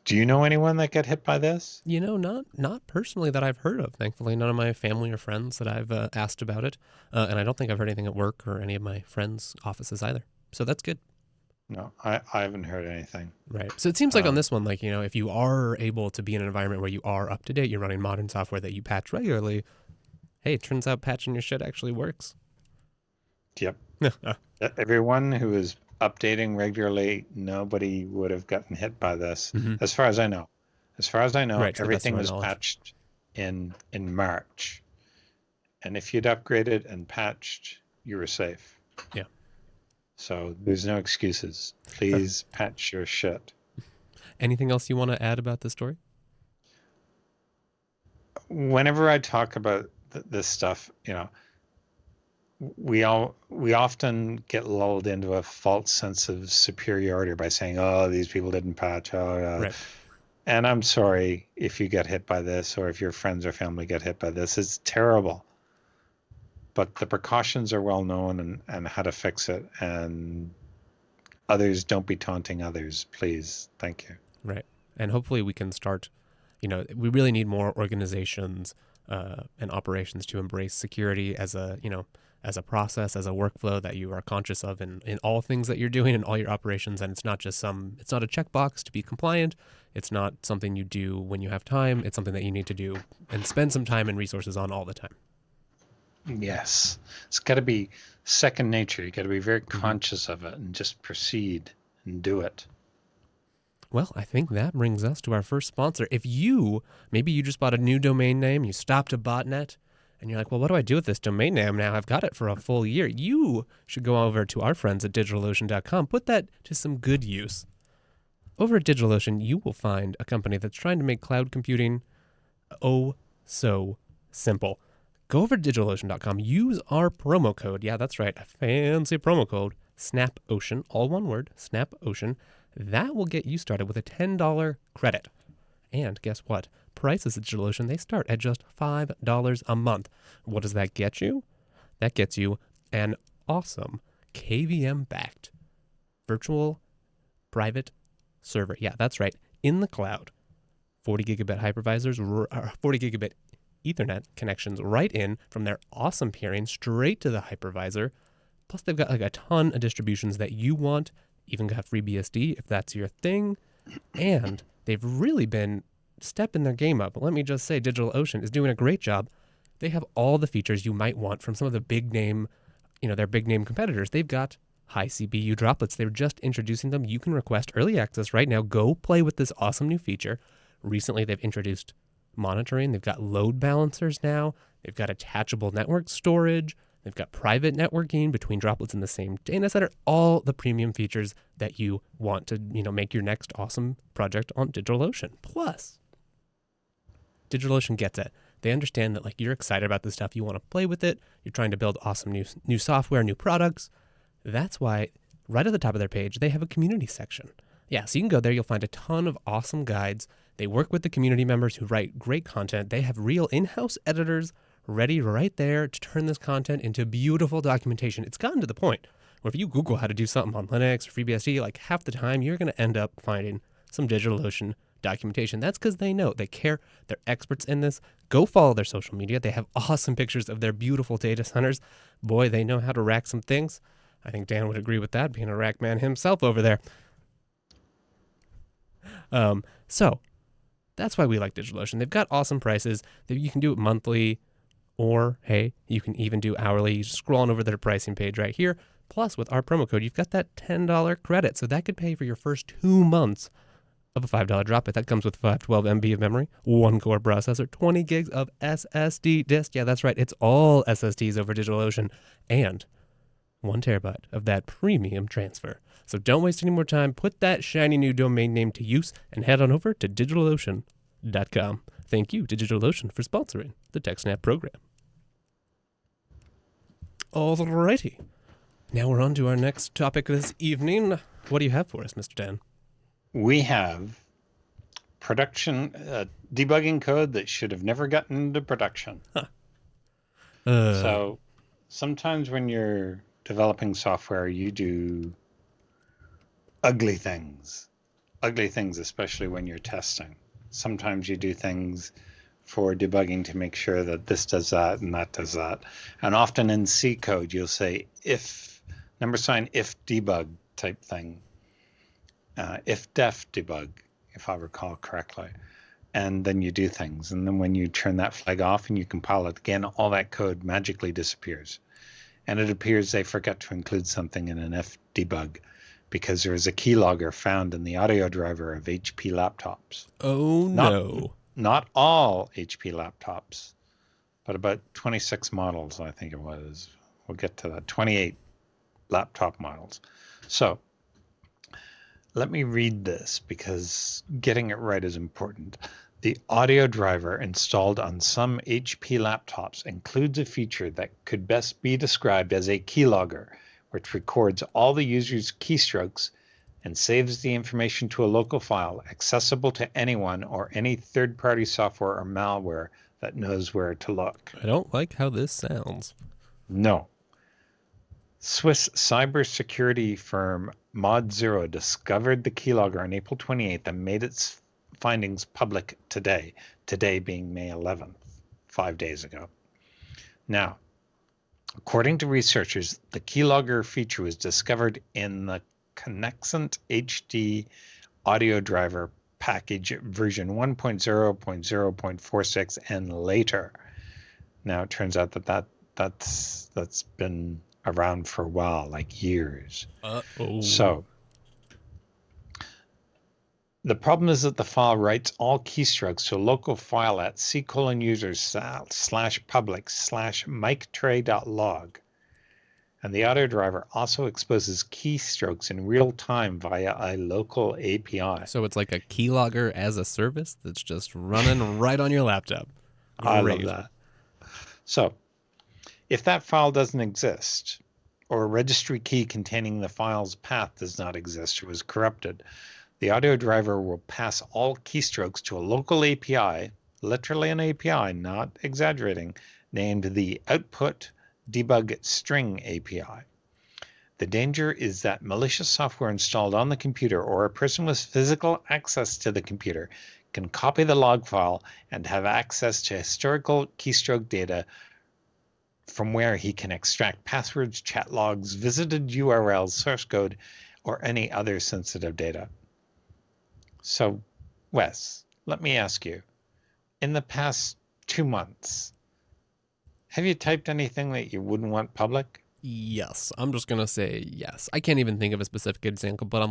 Do you know anyone that got hit by this? Not personally that I've heard of. Thankfully, none of my family or friends that I've asked about it, and I don't think I've heard anything at work or any of my friends' offices either. So that's good. No, I haven't heard anything. Right. So it seems like on Um, this one, like, if you are able to be in an environment where you are up to date, you're running modern software that you patch regularly, hey, it turns out patching your shit actually works. yep. Everyone who is updating regularly, nobody would have gotten hit by this, Mm-hmm. as far as I know. As far as I know, Right, to the best of everything our was knowledge. patched in March. And if you'd upgraded and patched, you were safe. Yeah. So there's no excuses. Please patch your shit. Anything else you want to add about this story? Whenever I talk about this stuff, we often get lulled into a false sense of superiority by saying, "Oh, these people didn't patch." Right. And I'm sorry if you get hit by this, or if your friends or family get hit by this. It's terrible. But the precautions are well known, and how to fix it. And others, don't be taunting others, please. Thank you. Right. And hopefully we can start, we really need more organizations and operations to embrace security as as a process, as a workflow that you are conscious of in all things that you're doing in all your operations. And it's not just it's not a checkbox to be compliant. It's not something you do when you have time. It's something that you need to do and spend some time and resources on all the time. Yes. It's got to be second nature. You got to be very conscious of it and just proceed and do it. Well, I think that brings us to our first sponsor. If maybe you just bought a new domain name, you stopped a botnet, and you're like, well, what do I do with this domain name now? I've got it for a full year. You should go over to our friends at DigitalOcean.com. Put that to some good use. Over at DigitalOcean, you will find a company that's trying to make cloud computing oh so simple. Go over to DigitalOcean.com. Use our promo code. Yeah, that's right. A fancy promo code. SnapOcean. All one word. SnapOcean. That will get you started with a $10 credit. And guess what? Prices at DigitalOcean, they start at just $5 a month. What does that get you? That gets you an awesome KVM-backed virtual private server. Yeah, that's right. In the cloud. 40 gigabit hypervisors, 40 gigabit Ethernet connections right in from their awesome peering straight to the hypervisor. Plus, they've got like a ton of distributions that you want, even got FreeBSD if that's your thing. And they've really been stepping their game up. Let me just say, DigitalOcean is doing a great job. They have all the features you might want from some of the big name, their big name competitors. They've got high CPU droplets. They're just introducing them. You can request early access right now. Go play with this awesome new feature. Recently, they've introduced monitoring. They've got load balancers now. They've got attachable network storage. They've got private networking between droplets in the same data center. All the premium features that you want to, make your next awesome project on DigitalOcean. Plus, DigitalOcean gets it. They understand that you're excited about this stuff. You want to play with it. You're trying to build awesome new software, new products. That's why right at the top of their page, they have a community section. Yeah, so you can go there. You'll find a ton of awesome guides. They work with the community members who write great content. They have real in-house editors ready right there to turn this content into beautiful documentation. It's gotten to the point where if you Google how to do something on Linux or FreeBSD, half the time you're going to end up finding some DigitalOcean documentation. That's because they know, they care, they're experts in this. Go follow their social media. They have awesome pictures of their beautiful data centers. Boy, they know how to rack some things. I think Dan would agree with that, being a rack man himself over there. So that's why we like DigitalOcean. They've got awesome prices. You can do it monthly, or hey, you can even do hourly. You just scroll on over their pricing page right here. Plus, with our promo code, you've got that $10 credit. So that could pay for your first 2 months of a $5 drop it. That comes with 512 MB of memory, 1 core processor, 20 gigs of SSD disk. Yeah, that's right. It's all SSDs over DigitalOcean. And 1 terabyte of that premium transfer. So don't waste any more time. Put that shiny new domain name to use and head on over to DigitalOcean.com. Thank you, DigitalOcean, for sponsoring the TechSnap program. Alrighty. Now we're on to our next topic this evening. What do you have for us, Mr. Dan? We have production debugging code that should have never gotten into production. Huh. So sometimes when you're developing software, you do ugly things, especially when you're testing. Sometimes you do things for debugging to make sure that this does that and that does that. And often in C code, you'll say if debug type thing, if def debug, if I recall correctly. And then you do things. And then when you turn that flag off and you compile it again, all that code magically disappears. And it appears they forgot to include something in an if debug because there is a keylogger found in the audio driver of HP laptops. Oh, no. Not all HP laptops, but about 26 models, I think it was. We'll get to that. 28 laptop models. So let me read this because getting it right is important. The audio driver installed on some HP laptops includes a feature that could best be described as a keylogger, which records all the user's keystrokes and saves the information to a local file accessible to anyone or any third-party software or malware that knows where to look. I don't like how this sounds. No. Swiss cybersecurity firm Mod0 discovered the keylogger on April 28th and made its findings public today being May 11th, 5 days ago. Now, according to researchers, the keylogger feature was discovered in the Connexent HD audio driver package version 1.0.0.46 and later. Now, it turns out that's been around for a while, like years. Uh-oh. So the problem is that the file writes all keystrokes to a local file at c:/public/mictray.log. And the audio driver also exposes keystrokes in real time via a local API. So it's like a keylogger as a service that's just running right on your laptop. I love that. So if that file doesn't exist, or a registry key containing the file's path does not exist or was corrupted, the audio driver will pass all keystrokes to a local API, literally an API, not exaggerating, named the Output Debug String API. The danger is that malicious software installed on the computer or a person with physical access to the computer can copy the log file and have access to historical keystroke data from where he can extract passwords, chat logs, visited URLs, source code, or any other sensitive data. So, Wes, let me ask you, in the past 2 months, have you typed anything that you wouldn't want public? Yes, I'm just gonna say yes. I can't even think of a specific example, but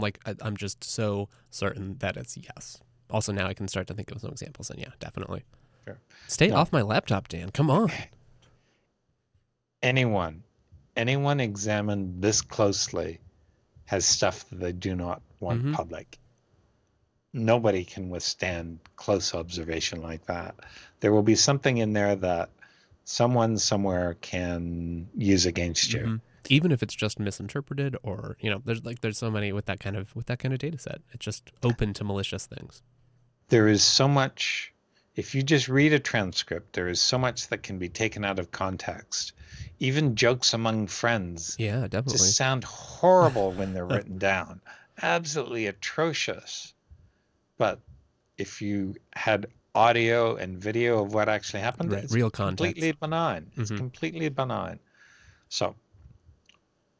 I'm just so certain that it's yes. Also, now I can start to think of some examples, and yeah, definitely. Sure. Stay off my laptop, Dan. Come on. Anyone examined this closely has stuff that they do not want public. Nobody can withstand close observation like that. There will be something in there that someone somewhere can use against you. Even if it's just misinterpreted, or there's so many with that kind of data set. It's just open to malicious things. There is so much. If you just read a transcript, there is so much that can be taken out of context. Even jokes among friends definitely just sound horrible when they're written down. Absolutely atrocious. But if you had audio and video of what actually happened, it's real context. Completely benign. It's completely benign. So,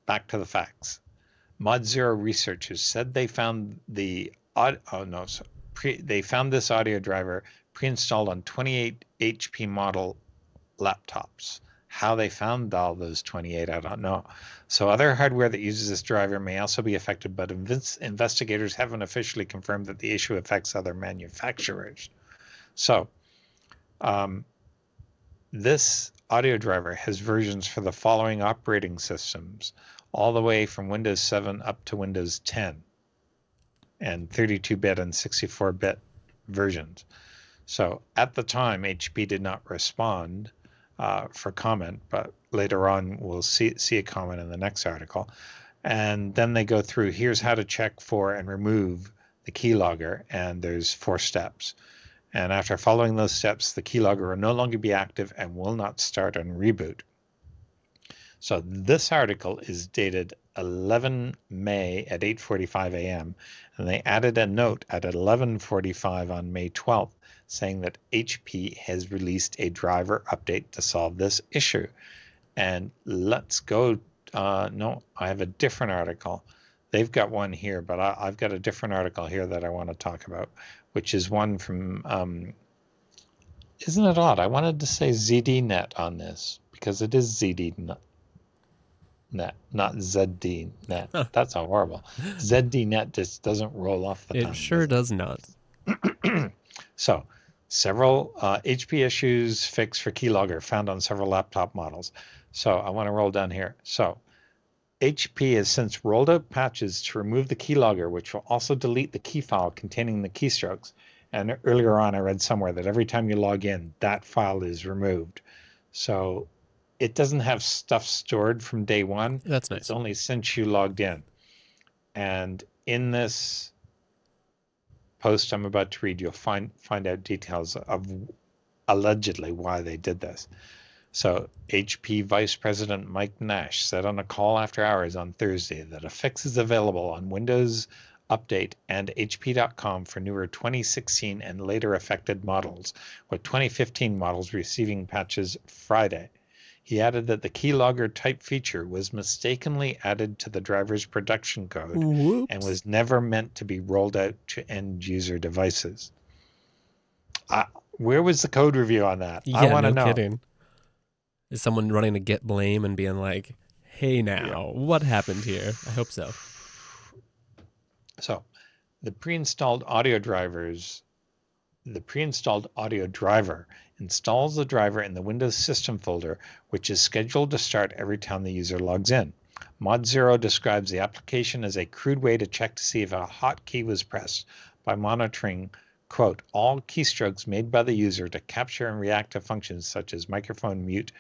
back to the facts. Mod0 researchers said they found they found this audio driver pre-installed on 28 HP model laptops. How they found all those 28, I don't know. So other hardware that uses this driver may also be affected, but investigators haven't officially confirmed that the issue affects other manufacturers. So this audio driver has versions for the following operating systems, all the way from Windows 7 up to Windows 10, and 32-bit and 64-bit versions. So at the time, HP did not respond for comment, but later on we'll see a comment in the next article. And then they go through, here's how to check for and remove the keylogger, and there's 4 steps. And after following those steps, the keylogger will no longer be active and will not start on reboot. So this article is dated 11 May at 8:45 a.m. and they added a note at 11:45 on May 12th saying that HP has released a driver update to solve this issue. And let's go. No, I have a different article. They've got one here, but I've got a different article here that I want to talk about, which is one from, isn't it odd? I wanted to say ZDNet on this because it is ZDNet, not ZDNet. Huh. That's horrible. ZDNet just doesn't roll off the tongue. It sure does not. So, several HP issues fixed for keylogger found on several laptop models. So I want to roll down here. So HP has since rolled out patches to remove the keylogger, which will also delete the key file containing the keystrokes. And earlier on, I read somewhere that every time you log in, that file is removed. So it doesn't have stuff stored from day one. That's nice. It's only since you logged in. And in this post I'm about to read, you'll find out details of allegedly why they did this. So HP Vice President Mike Nash said on a call after hours on Thursday that a fix is available on Windows Update and HP.com for newer 2016 and later affected models, with 2015 models receiving patches Friday. He added that the keylogger type feature was mistakenly added to the driver's production code and was never meant to be rolled out to end user devices. Where was the code review on that? Yeah, I want to know. Kidding. Is someone running to get blame and being like, hey now, what happened here? I hope so. So the pre-installed audio driver installs the driver in the Windows System folder, which is scheduled to start every time the user logs in. Mod0 describes the application as a crude way to check to see if a hotkey was pressed by monitoring, quote, all keystrokes made by the user to capture and react to functions such as microphone mute,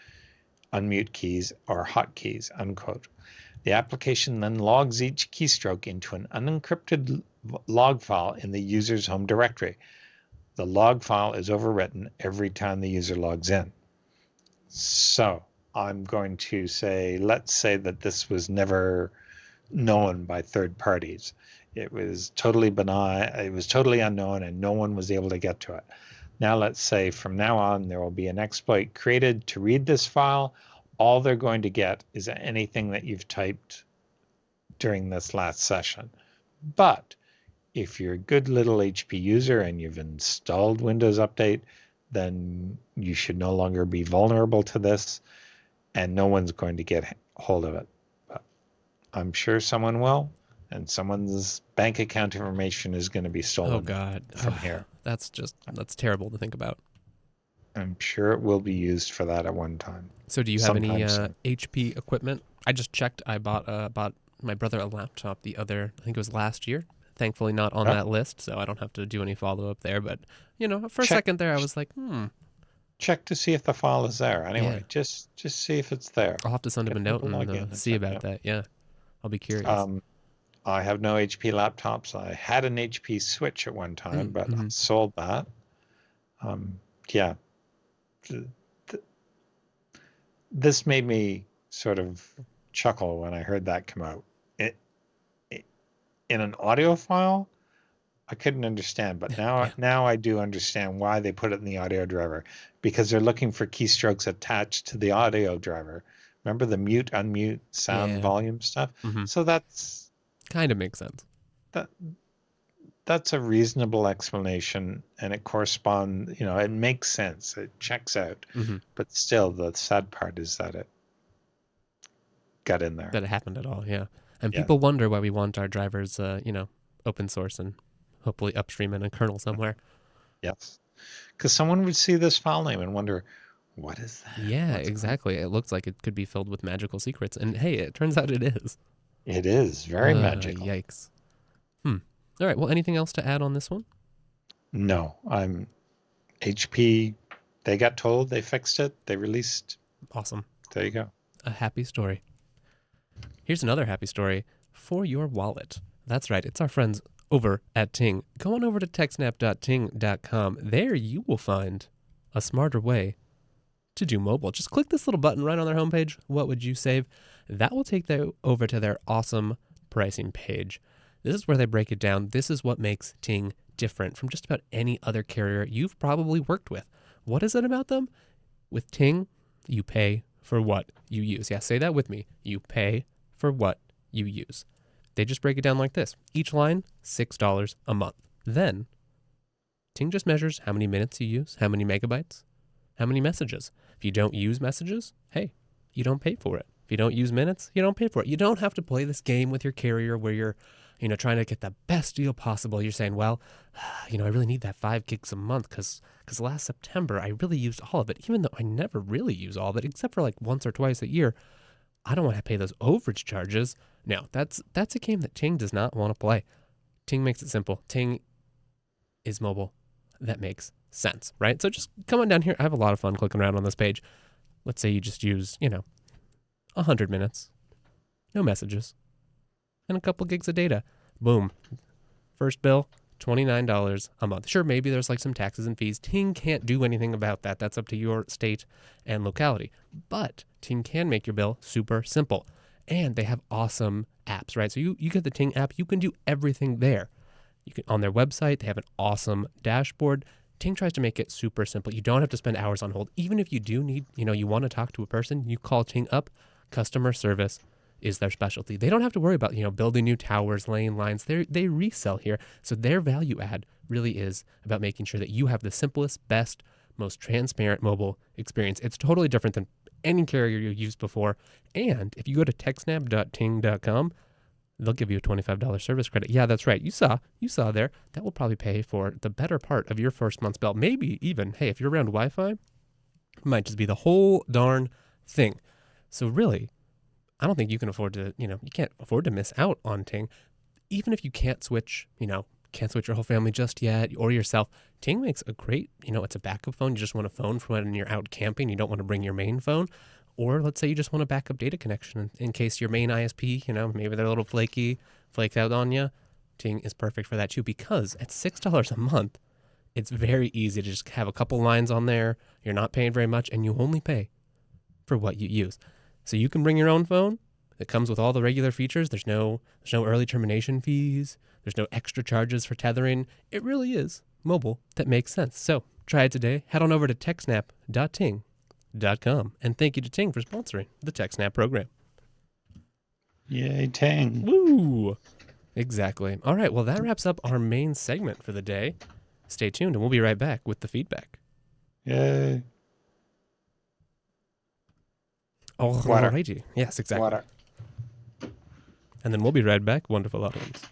unmute keys, or hotkeys, unquote. The application then logs each keystroke into an unencrypted log file in the user's home directory. The log file is overwritten every time the user logs in. So I'm going to say, let's say that this was never known by third parties. It was totally benign. It was totally unknown, and no one was able to get to it. Now, let's say from now on, there will be an exploit created to read this file. All they're going to get is anything that you've typed during this last session. But if you're a good little HP user and you've installed Windows Update, then you should no longer be vulnerable to this, and no one's going to get hold of it. But I'm sure someone will, and someone's bank account information is going to be stolen. Oh God, from here. That's terrible to think about. I'm sure it will be used for that at one time. So do you have any HP equipment? I just checked. I bought my brother a laptop I think it was last year. Thankfully not on that list, so I don't have to do any follow-up there. But, for a second there, I was like, Check to see if the file is there. Anyway, just see if it's there. I'll have to send him a note and see about that. Yeah, I'll be curious. I have no HP laptops. I had an HP Switch at one time, but I sold that. Yeah. This made me sort of chuckle when I heard that come out. In an audio file, I couldn't understand, but now I do understand why they put it in the audio driver, because they're looking for keystrokes attached to the audio driver. Remember the mute, unmute, sound, volume stuff? So that's kind of makes sense. That's a reasonable explanation, and it corresponds, it makes sense. It checks out. But still, the sad part is that it got in there. That it happened at all, yeah. And people wonder why we want our drivers, open source and hopefully upstream in a kernel somewhere. Yes. Because someone would see this file name and wonder, what is that? Yeah, exactly. It looks like it could be filled with magical secrets. And hey, it turns out it is. It is. Very magical. Yikes. All right. Well, anything else to add on this one? No. HP, they got told, they fixed it, they released. Awesome. There you go. A happy story. Here's another happy story for your wallet. That's right. It's our friends over at Ting. Go on over to techsnap.ting.com. There you will find a smarter way to do mobile. Just click this little button right on their homepage. What would you save? That will take you over to their awesome pricing page. This is where they break it down. This is what makes Ting different from just about any other carrier you've probably worked with. What is it about them? With Ting, you pay for what you use. Yeah, say that with me. You pay for what you use. They just break it down like this. Each line, $6 a month. Then, Ting just measures how many minutes you use, how many megabytes, how many messages. If you don't use messages, hey, you don't pay for it. If you don't use minutes, you don't pay for it. You don't have to play this game with your carrier where you're, trying to get the best deal possible. You're saying, well, I really need that 5 gigs a month because last September I really used all of it, even though I never really use all of it except for like once or twice a year. I don't want to pay those overage charges. No, that's a game that Ting does not want to play. Ting makes it simple. Ting is mobile. That makes sense, right? So just come on down here. I have a lot of fun clicking around on this page. Let's say you just use, 100 minutes, no messages, and a couple gigs of data. Boom. First bill, $29 a month. Sure, maybe there's like some taxes and fees. Ting can't do anything about that. That's up to your state and locality. But Ting can make your bill super simple. And they have awesome apps, right? So you get the Ting app. You can do everything there. You can on their website. They have an awesome dashboard. Ting tries to make it super simple. You don't have to spend hours on hold. Even if you do need, you want to talk to a person, you call Ting up. Customer service is their specialty. They don't have to worry about, building new towers, laying lines. They resell here. So their value add really is about making sure that you have the simplest, best, most transparent mobile experience. It's totally different than any carrier you've used before. And if you go to techsnap.ting.com, they'll give you a $25 service credit. Yeah, that's right. You saw there. That will probably pay for the better part of your first month's bill. Maybe even, hey, if you're around Wi-Fi, it might just be the whole darn thing. So really, I don't think you can afford to, you can't afford to miss out on Ting. Even if you can't switch, can't switch your whole family just yet or yourself, Ting makes a great, it's a backup phone. You just want a phone for when you're out camping. You don't want to bring your main phone. Or let's say you just want a backup data connection in case your main ISP, maybe they're a little flaked out on you. Ting is perfect for that too, because at $6 a month, it's very easy to just have a couple lines on there. You're not paying very much and you only pay for what you use. So you can bring your own phone. It comes with all the regular features. There's no early termination fees. There's no extra charges for tethering. It really is mobile that makes sense. So try it today. Head on over to techsnap.ting.com. And thank you to Ting for sponsoring the TechSnap program. Yay, Ting. Woo! Exactly. All right, well, that wraps up our main segment for the day. Stay tuned, and we'll be right back with the feedback. Yay. All righty. Yes, exactly. Water. And then we'll be right back, wonderful audience.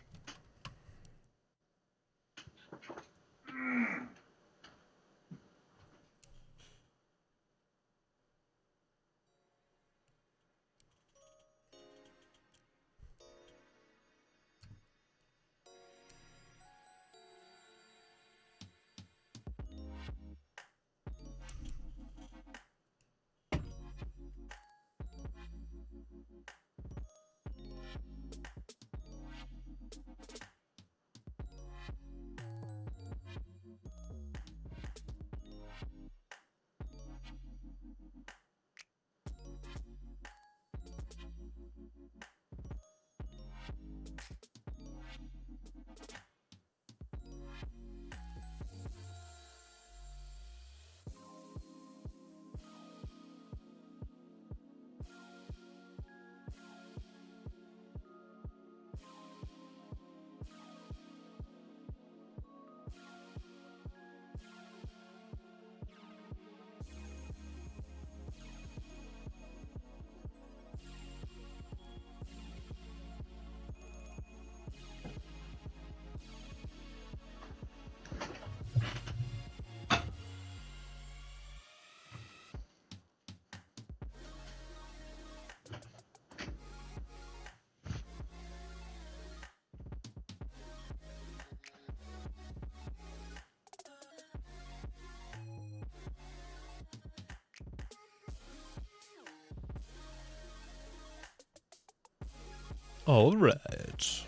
All right.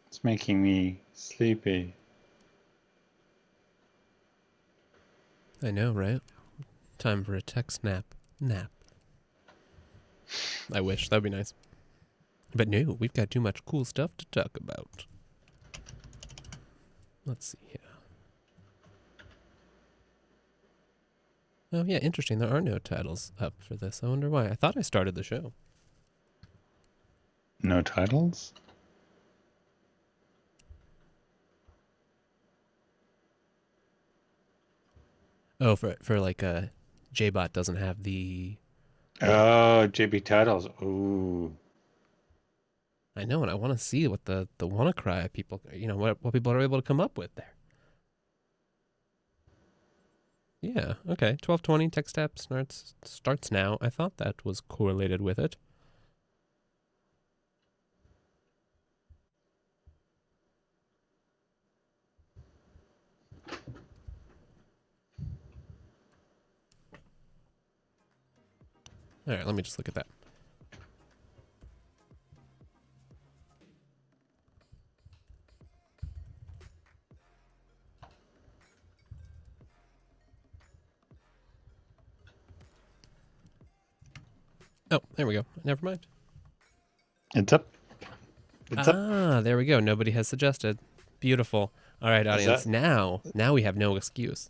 It's making me sleepy. I know, right? Time for a TechSnap nap. I wish. That'd be nice. But no, we've got too much cool stuff to talk about. Let's see here. Oh, yeah, interesting. There are no titles up for this. I wonder why. I thought I started the show. No titles? Oh, for like JBot doesn't have the... Oh, JB titles. Ooh. I know, and I want to see what the WannaCry people, what people are able to come up with there. Yeah, okay. 1220 TechSnap starts now. I thought that was correlated with it. All right, let me just look at that. Oh, there we go. Never mind. It's up. It's up. Ah, there we go. Nobody has suggested. Beautiful. All right, audience. Now we have no excuse.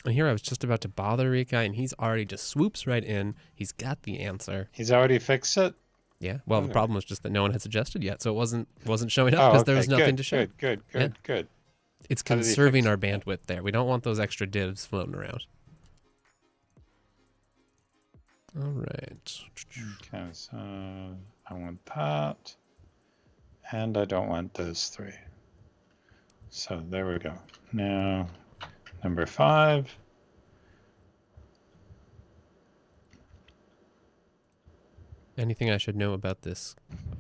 And here I was just about to bother Rika, and he's already just swoops right in. He's got the answer. He's already fixed it? Yeah. Well, the problem was just that no one had suggested yet, so it wasn't showing up because there was nothing to show. Good. It's conserving our bandwidth there. We don't want those extra divs floating around. All right. Okay, so I want that. And I don't want those three. So there we go. Now, number 5. Anything I should know about this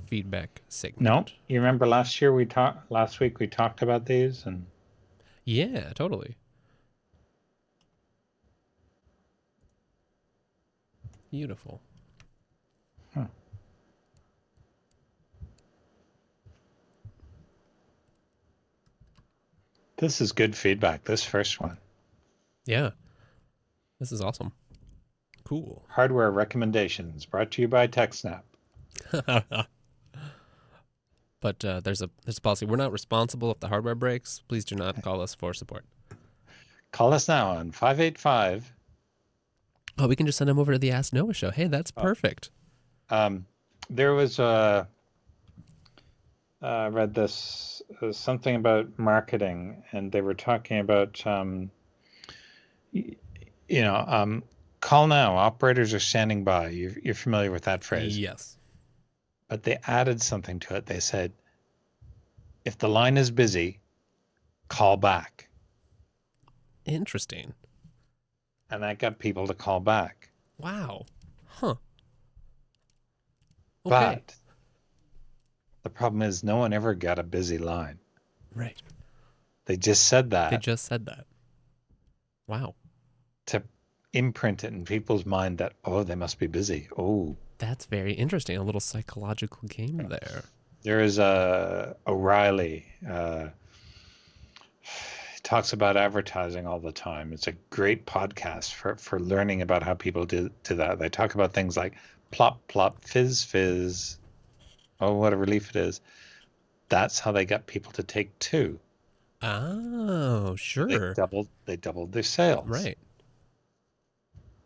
feedback segment? No. You remember last week we talked about these, and Yeah, totally. Beautiful. Hmm. This is good feedback, this first one. Yeah, this is awesome. Cool. Hardware recommendations brought to you by TechSnap. But there's a policy. We're not responsible if the hardware breaks. Please do not call us for support. Call us now on 585. Oh, we can just send them over to the Ask Noah show. Hey, that's perfect. There was read this something about marketing, and they were talking about call now. Operators are standing by. You're familiar with that phrase? Yes. But they added something to it. They said, if the line is busy, call back. Interesting. And that got people to call back. Wow. Huh. Okay. But the problem is no one ever got a busy line. Right. They just said that. They just said that. Wow. To imprint it in people's mind that, oh, they must be busy. Oh. That's very interesting. A little psychological game there. There is O'Reilly. Talks about advertising all the time. It's a great podcast for learning about how people do that. They talk about things like plop, plop, fizz, fizz. Oh, what a relief it is. That's how they got people to take two. Oh, sure. They doubled their sales. Right.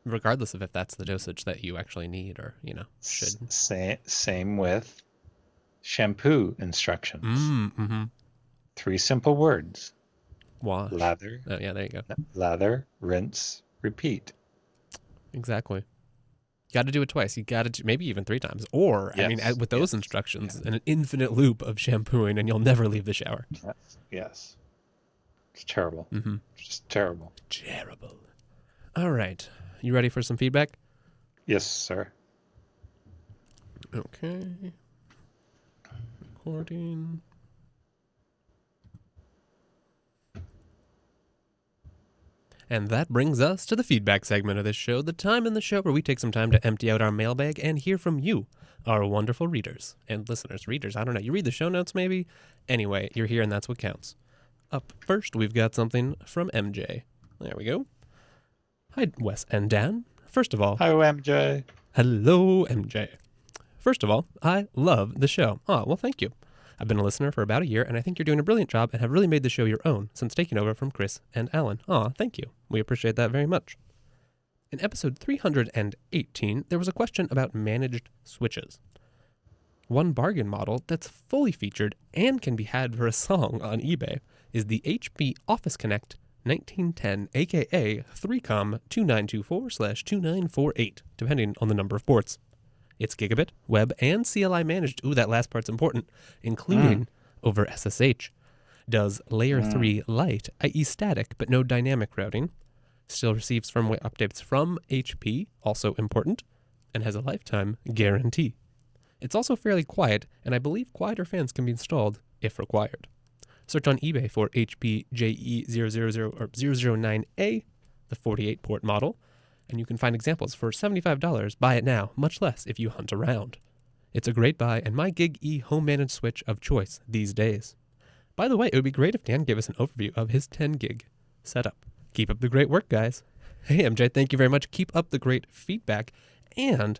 Regardless of if that's the dosage that you actually need or, should. Same with shampoo instructions. Mm-hmm. 3 simple words. Wash. Lather. Oh, yeah, there you go. Lather, rinse, repeat. Exactly. You got to do it twice. You got to do maybe even 3 times. Or, Yes. with those instructions, an infinite loop of shampooing and you'll never leave the shower. Yes. It's terrible. Mm-hmm. Just terrible. Terrible. All right. You ready for some feedback? Yes, sir. Okay. Recording. And that brings us to the feedback segment of this show, the time in the show where we take some time to empty out our mailbag and hear from you, our wonderful readers and listeners. Readers, I don't know. You read the show notes maybe? Anyway, you're here and that's what counts. Up first, we've got something from MJ. There we go. Hi, Wes and Dan. First of all... Hi, MJ. Hello, MJ. First of all, I love the show. Oh, well, thank you. I've been a listener for about a year, and I think you're doing a brilliant job and have really made the show your own since taking over from Chris and Alan. Aw, thank you. We appreciate that very much. In episode 318, there was a question about managed switches. One bargain model that's fully featured and can be had for a song on eBay is the HP Office Connect 1910, aka 3COM 2924/2948, depending on the number of ports. It's gigabit, web, and CLI managed. Ooh, that last part's important, including over SSH. Does layer 3 light, i.e. static, but no dynamic routing. Still receives firmware updates from HP, also important, and has a lifetime guarantee. It's also fairly quiet, and I believe quieter fans can be installed if required. Search on eBay for HP JE000 or 009A, the 48-port model, and you can find examples for $75. Buy it now, much less if you hunt around. It's a great buy and my Gig E home managed switch of choice these days. By the way, it would be great if Dan gave us an overview of his 10 gig setup. Keep up the great work, guys. Hey, MJ, thank you very much. Keep up the great feedback. And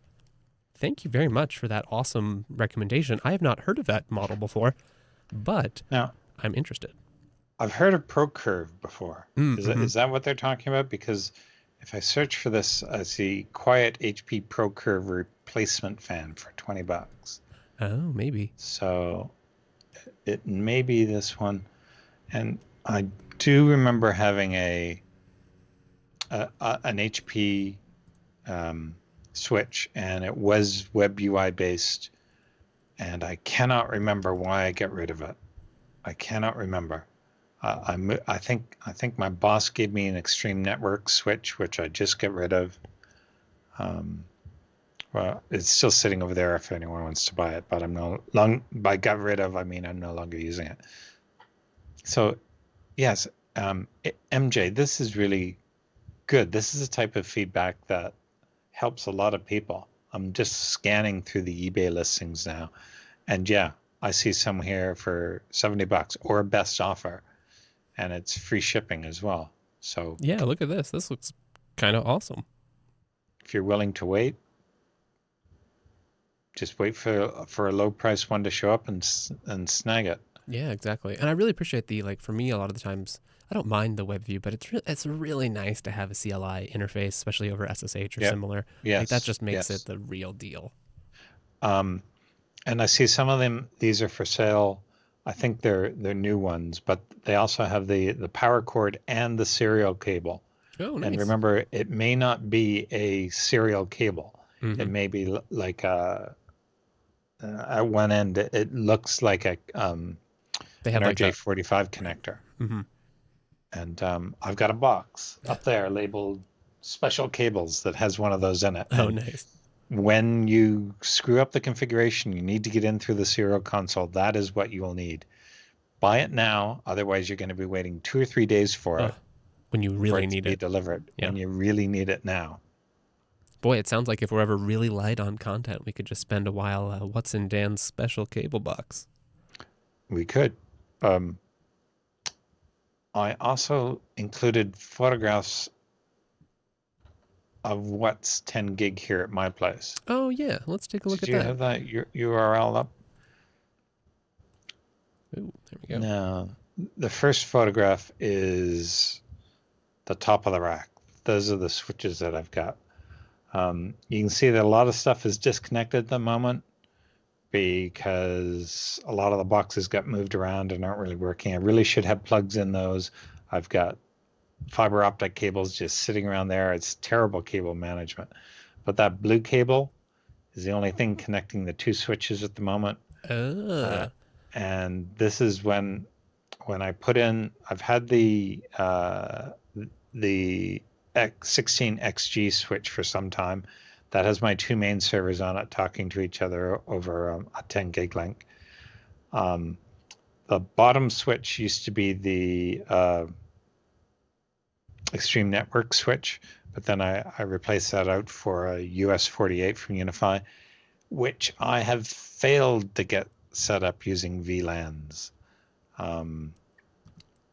thank you very much for that awesome recommendation. I have not heard of that model before, but now I'm interested. I've heard of ProCurve before. Is that what they're talking about? Because if I search for this, I see quiet HP ProCurve replacement fan for $20. Oh, maybe. So it may be this one. And I do remember having an HP switch, and it was web UI based, and I cannot remember why I got rid of it. I cannot remember. I think my boss gave me an Extreme Network switch, which I just got rid of. Well, it's still sitting over there if anyone wants to buy it, but by got rid of, I mean I'm no longer using it. So, yes, MJ, this is really good. This is a type of feedback that helps a lot of people. I'm just scanning through the eBay listings now, and yeah, I see some here for $70 or best offer, and it's free shipping as well. So Yeah, look at this. This looks kind of awesome. if you're willing to wait, just wait for a low price one to show up and snag it. Yeah, exactly. And I really appreciate the, like, for me, a lot of the times, I don't mind the web view, but it's really nice to have a CLI interface, especially over SSH or Yeah. similar. Like, that Yes. just makes Yes. it the real deal. And I see some of them. These are for sale. I think they're new ones, but they also have the power cord and the serial cable. Oh, And nice. remember, it may not be a serial cable. It Mm-hmm. may be like at one end, it looks like They an have like the, RJ45 connector. mm-hmm. And I've got a box up there labeled special cables that has one of those in it. Oh, And nice. when you screw up the configuration, you need to get in through the serial console. That is what you will need. Buy it now, otherwise you're going to be waiting 2 or 3 days for it When you for really it to need be it. delivered. Yeah. When you really need it now. Boy, it sounds like if we're ever really light on content, we could just spend a while, what's in Dan's special cable box? We could. I also included photographs of what's 10 gig here at my place. Oh, yeah. Let's take a look Did at you that. have that URL up? Ooh, there we go. No. The first photograph is the top of the rack. Those are the switches that I've got. You can see that a lot of stuff is disconnected at the moment because a lot of the boxes got moved around and aren't really working. I really should have plugs in those. I've got fiber optic cables just sitting around there. It's terrible cable management. But that blue cable is the only thing connecting the two switches at the moment. And this is when I put in, I've had the X16XG switch for some time. That has my two main servers on it talking to each other over a 10 gig link. The bottom switch used to be the Extreme Network switch, but then I replaced that out for a US48 from Unify, which I have failed to get set up using VLANs. And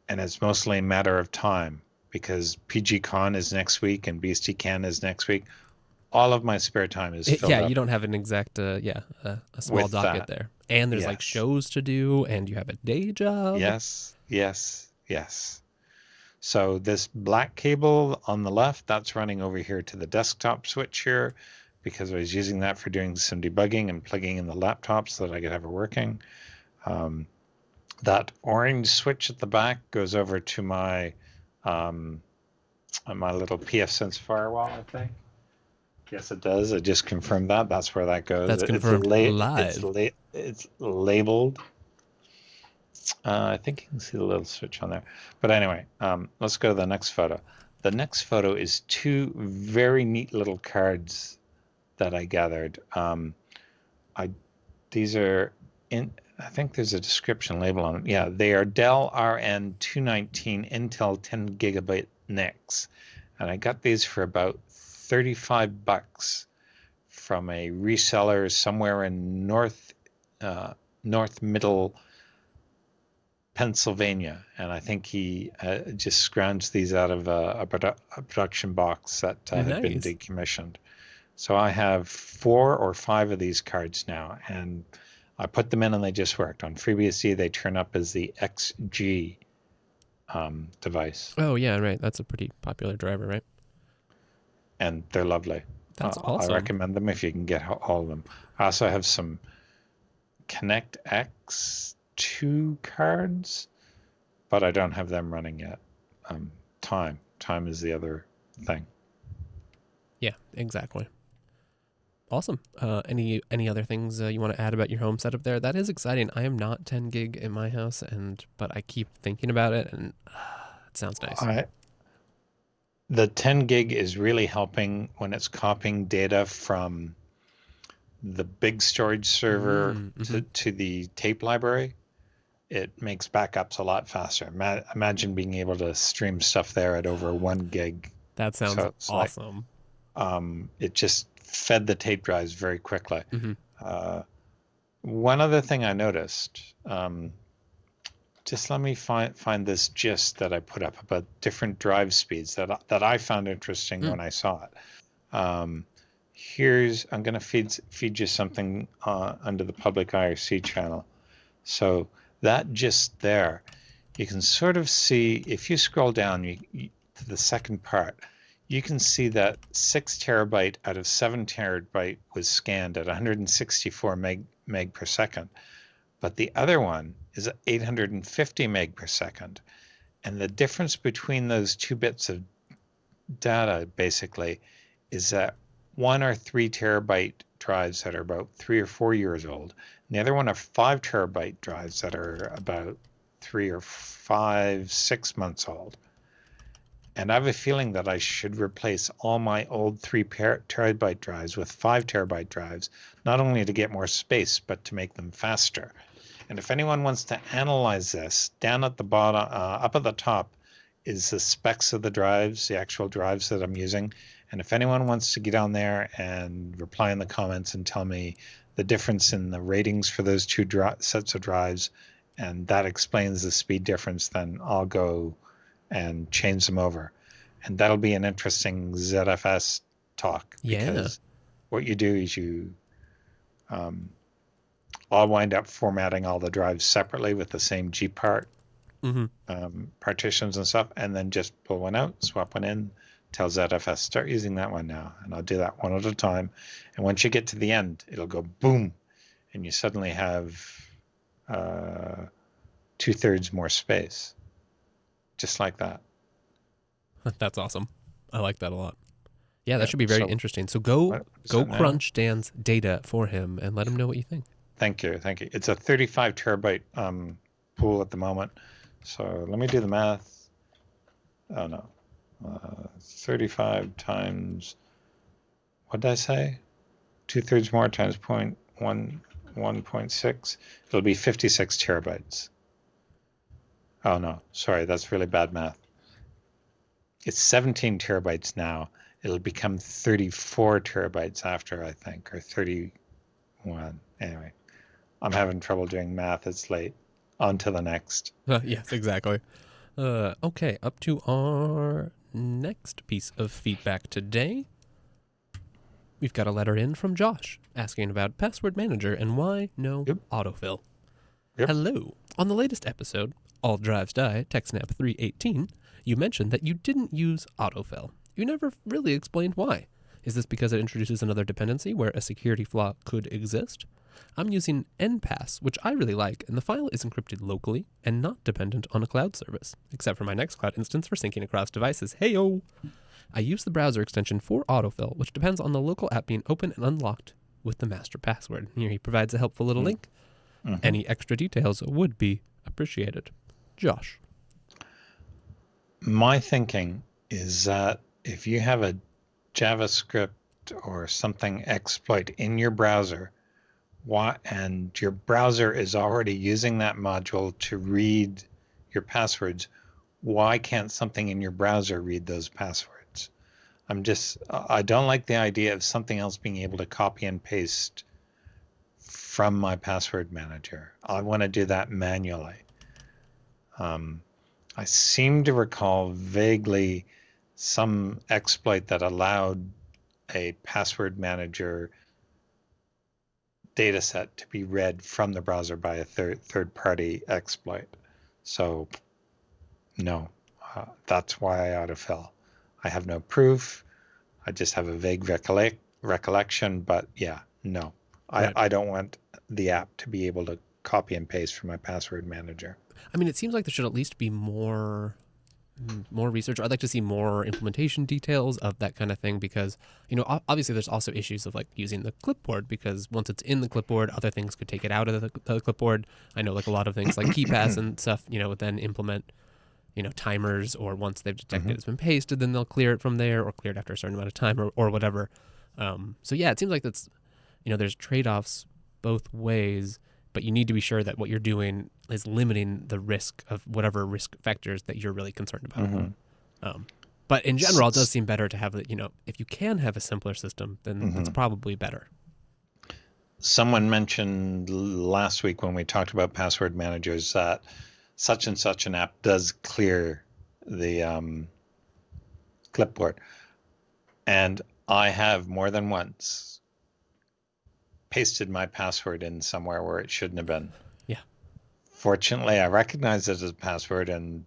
it's mostly a matter of time because PGCon is next week and BSDCan is next week. All of my spare time is filled Yeah, up. you don't have an exact, a small With docket that. there. And there's like Yes. shows to do, and you have a day job. Yes. So this black cable on the left, that's running over here to the desktop switch here because I was using that for doing some debugging and plugging in the laptop so that I could have it working. That orange switch at the back goes over to my my little pfSense firewall, I think. Yes, it does. I just confirmed that. That's where that goes. That's confirmed live. It's labeled. I think you can see the little switch on there. But anyway, let's go to the next photo. The next photo is two very neat little cards that I gathered. These are in. I think there's a description label on them. Yeah, they are Dell RN219 Intel 10 gigabyte NICs, and I got these for about $35 from a reseller somewhere in north middle Pennsylvania, and I think he just scrounged these out of a production box that had been Nice. decommissioned. So I have 4 or 5 of these cards now, and I put them in and they just worked. On FreeBSD, they turn up as the XG device, Oh, yeah, right. That's a pretty popular driver, right? and they're lovely. That's awesome. I recommend them if you can get all of them. I also have some Connect X2 cards, but I don't have them running yet. Time is the other thing. Yeah, exactly. Awesome. Any other things you want to add about your home setup there? That is exciting. I am not 10 gig in my house, but I keep thinking about it, and it sounds nice. The 10 gig is really helping when it's copying data from the big storage server to the tape library. it makes backups a lot faster. Imagine being able to stream stuff there at over 1 gig. That sounds So it's like awesome. it just fed the tape drives very quickly. Hmm. One other thing I noticed, just let me find this gist that I put up about different drive speeds that I found interesting when I saw it. I'm going to feed you something under the public IRC channel. So that just there, you can sort of see, if you scroll down to the second part, you can see that 6 terabyte out of 7 terabyte was scanned at 164 meg per second. But the other one is 850 meg per second. And the difference between those two bits of data basically is that 1 or 3 terabyte drives that are about 3 or 4 years old, and the other one are 5 terabyte drives that are about 3 or 5, 6 months old. And I have a feeling that I should replace all my old 3 terabyte drives with 5 terabyte drives, not only to get more space, but to make them faster. And if anyone wants to analyze this, down at the bottom, up at the top, is the specs of the drives, the actual drives that I'm using. And if anyone wants to get on there and reply in the comments and tell me the difference in the ratings for those two sets of drives, and that explains the speed difference, then I'll go and change them over. And that'll be an interesting ZFS talk. Yeah. Because what you do is I'll wind up formatting all the drives separately with the same GPart partitions and stuff, and then just pull one out, swap one in, tell ZFS, start using that one now. And I'll do that one at a time. And once you get to the end, it'll go boom, and you suddenly have 2/3 more space. Just like that. That's awesome. I like that a lot. Yeah, that should be very interesting. So go crunch Dan's data for him and let him know what you think. Thank you. It's a 35 terabyte pool at the moment. So let me do the math. Oh no, 35 times, what did I say? 2/3 more times 1.6. It'll be 56 terabytes. Oh no, sorry, that's really bad math. It's 17 terabytes now. It'll become 34 terabytes after, I think, or 31. Anyway, I'm having trouble doing math. It's late. On to the next. Yes, exactly. Okay, up to our next piece of feedback today. We've got a letter in from Josh asking about Password Manager and why no autofill. Yep. Hello. On the latest episode, All Drives Die, TechSnap 318, you mentioned that you didn't use autofill. You never really explained why. Is this because it introduces another dependency where a security flaw could exist? I'm using NPass, which I really like, and the file is encrypted locally and not dependent on a cloud service, except for my Nextcloud instance for syncing across devices. Heyo! I use the browser extension for autofill, which depends on the local app being open and unlocked with the master password. Here he provides a helpful little link. Any extra details would be appreciated. Josh. My thinking is that if you have a JavaScript or something exploit in your browser, and your browser is already using that module to read your passwords, why can't something in your browser read those passwords? I don't like the idea of something else being able to copy and paste from my password manager. I want to do that manually. I seem to recall vaguely some exploit that allowed a password manager data set to be read from the browser by a third-party exploit. So no, that's why I autofill. I have no proof. I just have a vague recollection, but yeah, no. Right. I don't want the app to be able to copy and paste from my password manager. I mean, it seems like there should at least be more research. I'd like to see more implementation details of that kind of thing because, obviously there's also issues of like using the clipboard because once it's in the clipboard, other things could take it out of the clipboard. I know like a lot of things like KeePass and stuff, would then implement, timers, or once they've detected it's been pasted, then they'll clear it from there or clear it after a certain amount of time or whatever. So yeah, it seems like that's, there's trade-offs both ways but you need to be sure that what you're doing is limiting the risk of whatever risk factors that you're really concerned about. Mm-hmm. But in general, it does seem better to have, if you can have a simpler system, then it's probably better. Someone mentioned last week when we talked about password managers that such and such an app does clear the clipboard. And I have more than once pasted my password in somewhere where it shouldn't have been. Yeah. Fortunately, I recognized it as a password and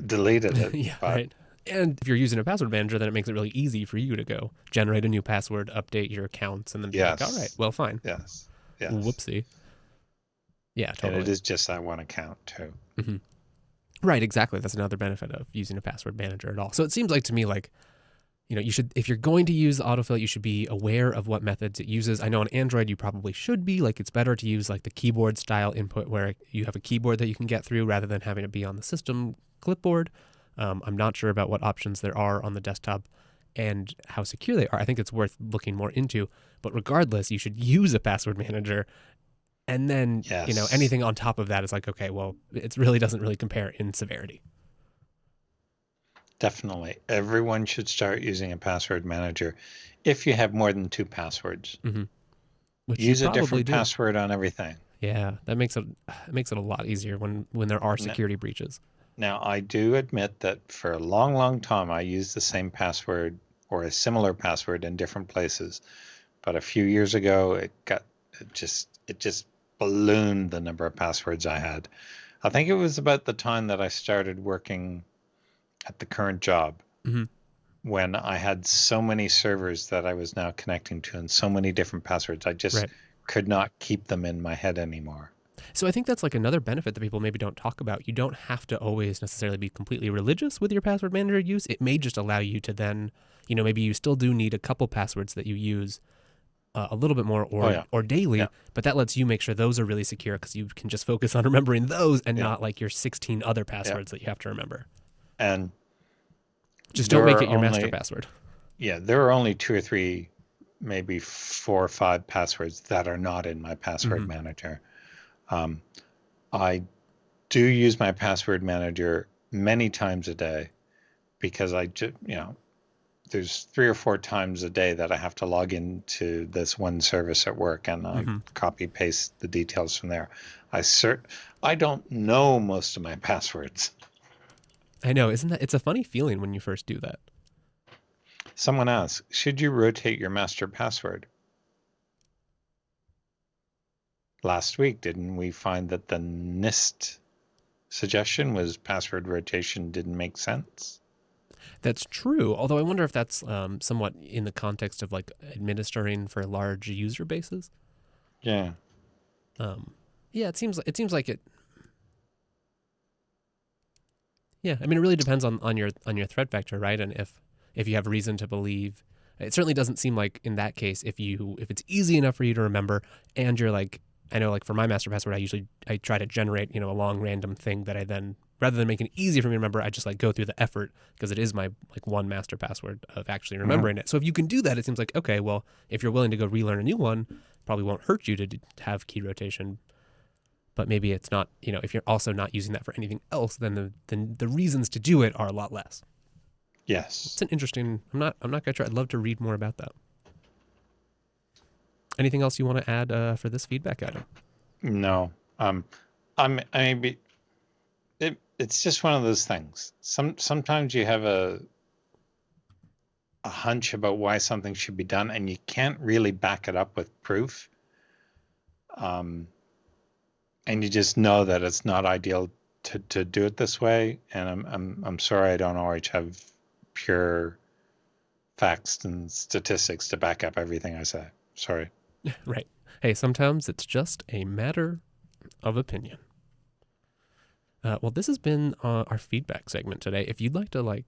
deleted it. Yeah, right. And if you're using a password manager, then it makes it really easy for you to go generate a new password, update your accounts, and then be like, all right, well, fine. Yes. Whoopsie. Yeah, totally. And it is just that one account, too. Mm-hmm. Right, exactly. That's another benefit of using a password manager at all. So it seems like to me like, you should, if you're going to use autofill, you should be aware of what methods it uses. I know on Android, you probably should be. Like, it's better to use like the keyboard style input where you have a keyboard that you can get through rather than having it be on the system clipboard. I'm not sure about what options there are on the desktop and how secure they are. I think it's worth looking more into. But regardless, you should use a password manager. And then, anything on top of that is like, okay, well, it really doesn't really compare in severity. Definitely. Everyone should start using a password manager if you have more than 2 passwords. Mm-hmm. Use a different password on everything. Yeah, that makes it a lot easier when there are security breaches. Now, I do admit that for a long, long time, I used the same password or a similar password in different places. But a few years ago, it just ballooned the number of passwords I had. I think it was about the time that I started working at the current job, when I had so many servers that I was now connecting to and so many different passwords. I just could not keep them in my head anymore. So I think that's like another benefit that people maybe don't talk about. You don't have to always necessarily be completely religious with your password manager use. It may just allow you to then, maybe you still do need a couple passwords that you use a little bit more or daily, but that lets you make sure those are really secure because you can just focus on remembering those and not like your 16 other passwords that you have to remember. And just don't make it your master password. Yeah, there are only 2 or 3, maybe 4 or 5 passwords that are not in my password manager. I do use my password manager many times a day because there's 3 or 4 times a day that I have to log into this one service at work and I copy paste the details from there. I don't know most of my passwords. I know, it's a funny feeling when you first do that. Someone asked, should you rotate your master password? Last week, didn't we find that the NIST suggestion was password rotation didn't make sense? That's true, although I wonder if that's somewhat in the context of like administering for large user bases. Yeah. It seems like it. Yeah, I mean, it really depends on your threat vector, right? And if you have reason to believe, it certainly doesn't seem like in that case if it's easy enough for you to remember, and you're like, I know, like for my master password, I try to generate a long random thing that I then, rather than making it easy for me to remember, I just like go through the effort because it is my like one master password of actually remembering it. So if you can do that, it seems like okay, well, if you're willing to go relearn a new one, probably won't hurt you to have key rotation. But maybe it's not, if you're also not using that for anything else, then the reasons to do it are a lot less. Yes. It's an interesting, I'm not going to try. I'd love to read more about that. Anything else you want to add for this feedback item? No. It's just one of those things. Sometimes you have a hunch about why something should be done and you can't really back it up with proof. And you just know that it's not ideal to do it this way. And I'm sorry I don't always have pure facts and statistics to back up everything I say. Sorry. Right. Hey, sometimes it's just a matter of opinion. Well, this has been our feedback segment today. If you'd like to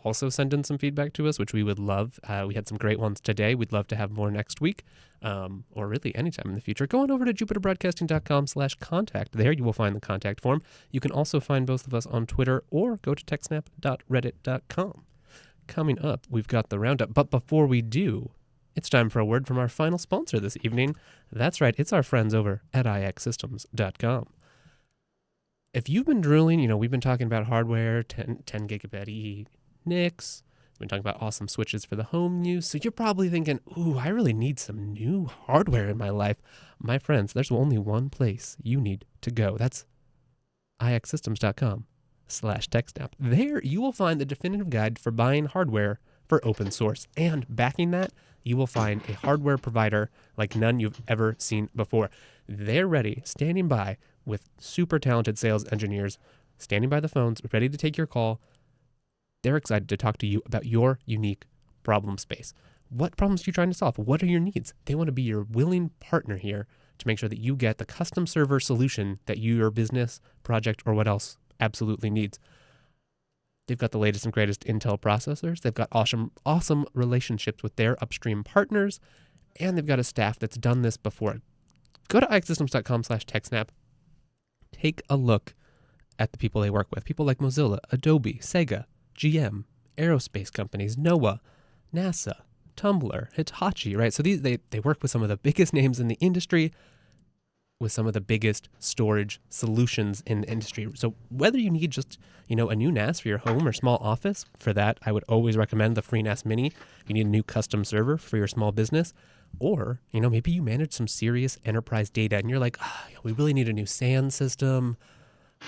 also send in some feedback to us, which we would love. We had some great ones today. We'd love to have more next week, or really anytime in the future. Go on over to jupiterbroadcasting.com/contact. There you will find the contact form. You can also find both of us on Twitter or go to techsnap.reddit.com. Coming up, we've got the roundup. But before we do, It's time for a word from our final sponsor this evening. That's right, it's our friends over at ixsystems.com. If you've been drilling, we've been talking about hardware, 10 gigabit E NICs. We've been talking about awesome switches for the home use. So you're probably thinking, ooh, I really need some new hardware in my life. My friends, there's only one place you need to go. That's ixsystems.com/TechSnap. There you will find the definitive guide for buying hardware for open source. And backing that, you will find a hardware provider like none you've ever seen before. They're ready, standing by with super talented sales engineers, standing by the phones, ready to take your call. They're excited to talk to you about your unique problem space. What problems are you trying to solve? What are your needs? They want to be your willing partner here to make sure that you get the custom server solution that your business, project, or what else absolutely needs. They've got the latest and greatest Intel processors. They've got awesome relationships with their upstream partners, and they've got a staff that's done this before. Go to ixsystems.com/TechSnap. Take a look at the people they work with. People like Mozilla, Adobe, Sega, GM, aerospace companies, NOAA, NASA, Tumblr, Hitachi, right? So they work with some of the biggest names in the industry, with some of the biggest storage solutions in the industry. So whether you need just, a new NAS for your home or small office, for that, I would always recommend the FreeNAS Mini. If you need a new custom server for your small business, or, maybe you manage some serious enterprise data and you're like, we really need a new SAN system.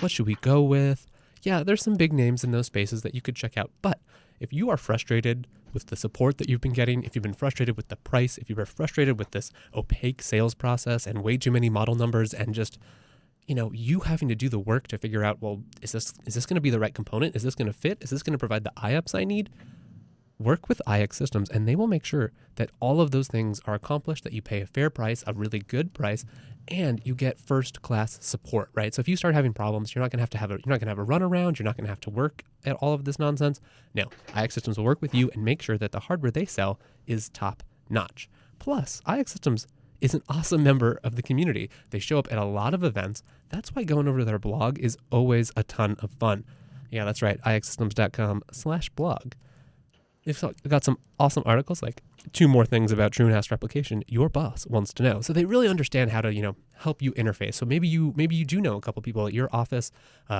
What should we go with? Yeah, there's some big names in those spaces that you could check out. But if you are frustrated with the support that you've been getting, if you've been frustrated with the price, if you were frustrated with this opaque sales process and way too many model numbers and just, you having to do the work to figure out, well, is this going to be the right component? Is this going to fit? Is this going to provide the IOPS I need? Work with IX Systems, and they will make sure that all of those things are accomplished, that you pay a fair price, a really good price, and you get first-class support, right? So if you start having problems, you're not going to have a runaround. You're not going to have to work at all of this nonsense. No, IX Systems will work with you and make sure that the hardware they sell is top-notch. Plus, IX Systems is an awesome member of the community. They show up at a lot of events. That's why going over to their blog is always a ton of fun. Yeah, that's right, ixsystems.com/blog. They've got some awesome articles, like 2 more things about TrueNAS replication your boss wants to know. So they really understand how to, help you interface. So maybe you do know a couple people at your office.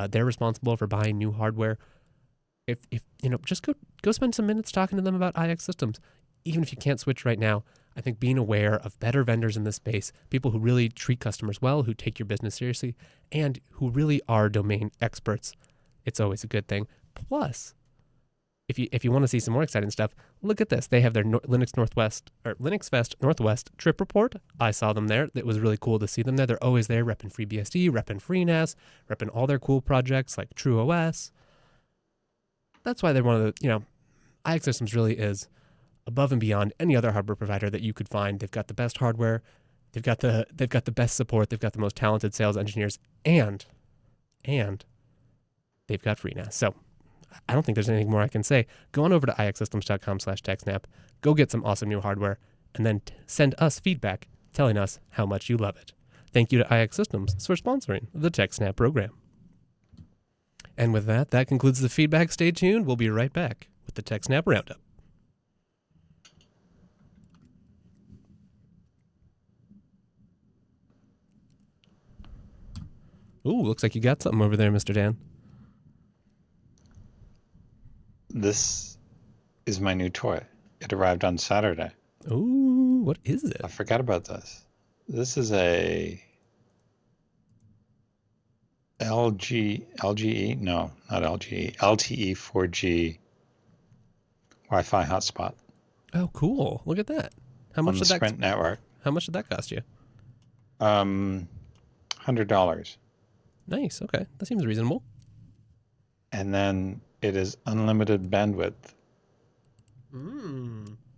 They're responsible for buying new hardware. If just go spend some minutes talking to them about IX Systems. Even if you can't switch right now, I think being aware of better vendors in this space, people who really treat customers well, who take your business seriously, and who really are domain experts, it's always a good thing. Plus, if you want to see some more exciting stuff, look at this. They have their Linux Fest Northwest trip report. I saw them there. It was really cool to see them there. They're always there, repping FreeBSD, repping FreeNAS, repping all their cool projects like TrueOS. That's why they're one of the, IX Systems really is above and beyond any other hardware provider that you could find. They've got the best hardware. They've got the best support. They've got the most talented sales engineers, and they've got FreeNAS. So I don't think there's anything more I can say. Go on over to ixsystems.com/TechSnap, go get some awesome new hardware, and then send us feedback telling us how much you love it. Thank you to IX Systems for sponsoring the TechSnap program. And with that concludes the feedback. Stay tuned. We'll be right back with the TechSnap Roundup. Ooh, looks like you got something over there, Mr. Dan. This is my new toy. It arrived on Saturday. Ooh, what is it? I forgot about this. This is a LTE 4G Wi-Fi hotspot. Oh, cool. Look at that. How much on the Sprint network. How much did that cost you? $100. Nice. Okay. That seems reasonable. And then it is unlimited bandwidth.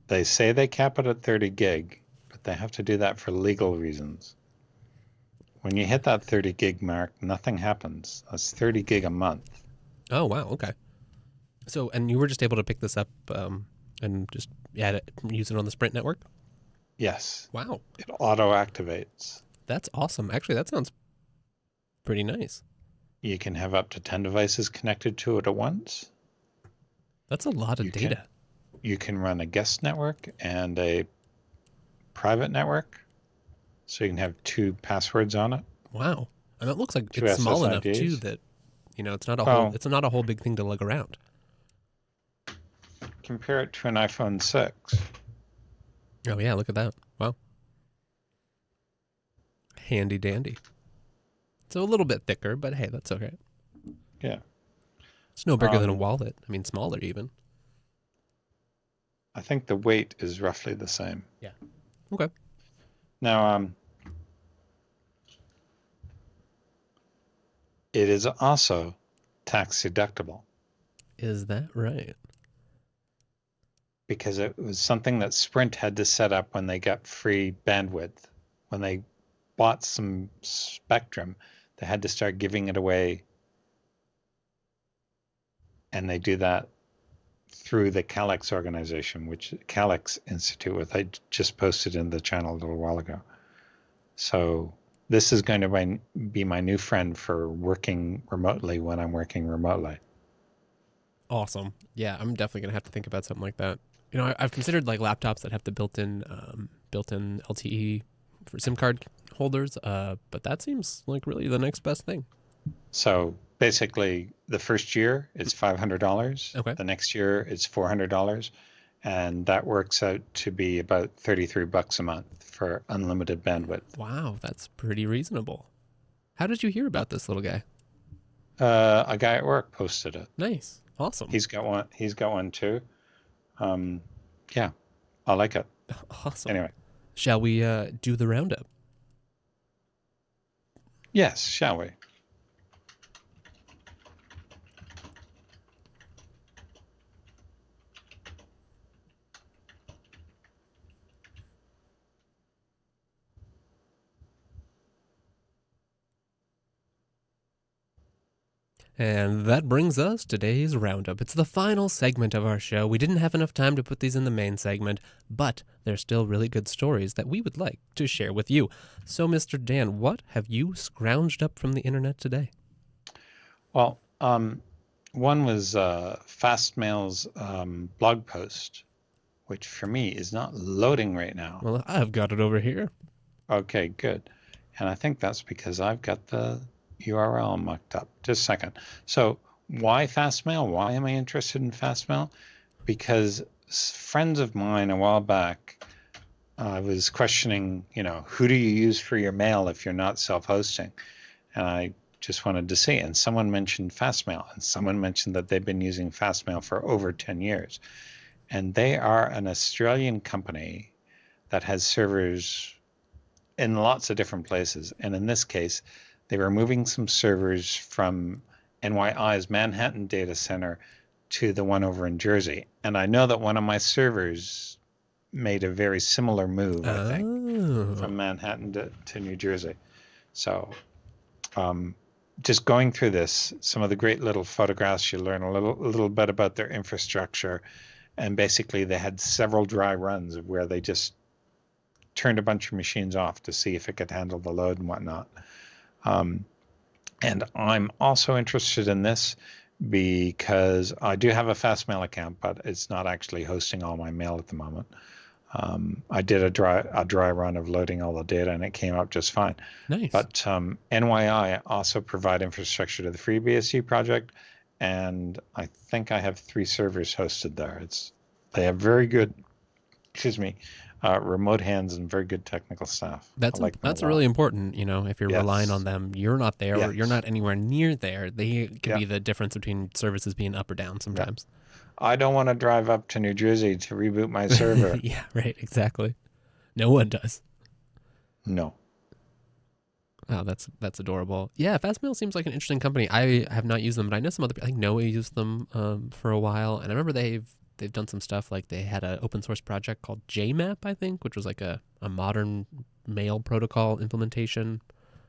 They say they cap it at 30 gig, but they have to do that for legal reasons. When you hit that 30 gig mark, nothing happens. That's 30 gig a month. Oh, wow. Okay. So, and you were just able to pick this up and just use it on the Sprint network? Yes. Wow. It auto activates. That's awesome. Actually, that sounds pretty nice. You can have up to 10 devices connected to it at once. That's a lot of data. You can run a guest network and a private network, so you can have 2 passwords on it, Wow. And it looks like 2 it's small enough too SSIDs. that Well, it's not a whole big thing to lug around. compare it to an iPhone 6. Oh yeah, look at that. Wow. Handy dandy. So a little bit thicker, but hey, that's okay. Yeah. It's no bigger than a Um, wallet. I mean, smaller even. I think the weight is roughly the same. Yeah. Okay. Now, it is also tax deductible Is that right? because it was something that Sprint had to set up when they got free bandwidth. When they bought some spectrum, they had to start giving it away. And they do that through the Calix organization, which Calix Institute, which I just posted in the channel a little while ago. So this is going to be my new friend for working remotely when I'm working remotely. Awesome. Yeah, I'm definitely gonna have to think about something like that. I've considered like laptops that have the built-in LTE for SIM card holders, but that seems like really the next best thing. So basically, the first year is $500. Okay. The next year is $400, and that works out to be about $33 a month for unlimited bandwidth. Wow, that's pretty reasonable. How did you hear about this little guy? A guy at work posted it. Nice. Awesome. He's got one. He's got one too. Yeah, I like it. Awesome. Anyway, Shall we do the roundup? yes, shall we? And that brings us today's roundup. It's the final segment of our show. We didn't have enough time to put these in the main segment, but they're still really good stories that we would like to share with you. So, Mr. Dan, what have you scrounged up from the internet today? Well, one was Fastmail's blog post, which for me is not loading right now. Well, I've got it over here. Okay, good. And I think that's because I've got the URL mucked up. Just a second. So why Fastmail? Why am I interested in Fastmail? Because friends of mine a while back, I was questioning, who do you use for your mail if you're not self-hosting? And I just wanted to see. And someone mentioned Fastmail, and someone mentioned that they've been using Fastmail for over 10 years. And they are an Australian company that has servers in lots of different places. And in this case, they were moving some servers from NYI's Manhattan data center to the one over in Jersey. And I know that one of my servers made a very similar move, I think, from Manhattan to New Jersey. So just going through this, some of the great little photographs, you learn a little bit about their infrastructure. And basically they had several dry runs of where they just turned a bunch of machines off to see if it could handle the load and whatnot. And I'm also interested in this because I do have a Fastmail account, but it's not actually hosting all my mail at the moment. I did a dry run of loading all the data, and it came up just fine. Nice. But NYI also provide infrastructure to the FreeBSD project, and I think I have 3 servers hosted there. They have very good, remote hands and very good technical staff. That's really important. If you're relying on them, you're not there, or you're not anywhere near there. They can be the difference between services being up or down sometimes. Yeah. I don't want to drive up to New Jersey to reboot my server. Yeah, right. Exactly. No one does. No. Oh, that's adorable. Yeah, Fastmail seems like an interesting company. I have not used them, but I know some other people. I think Noah used them for a while, and I remember they've done some stuff. Like they had an open source project called JMap, I think, which was like a modern mail protocol implementation.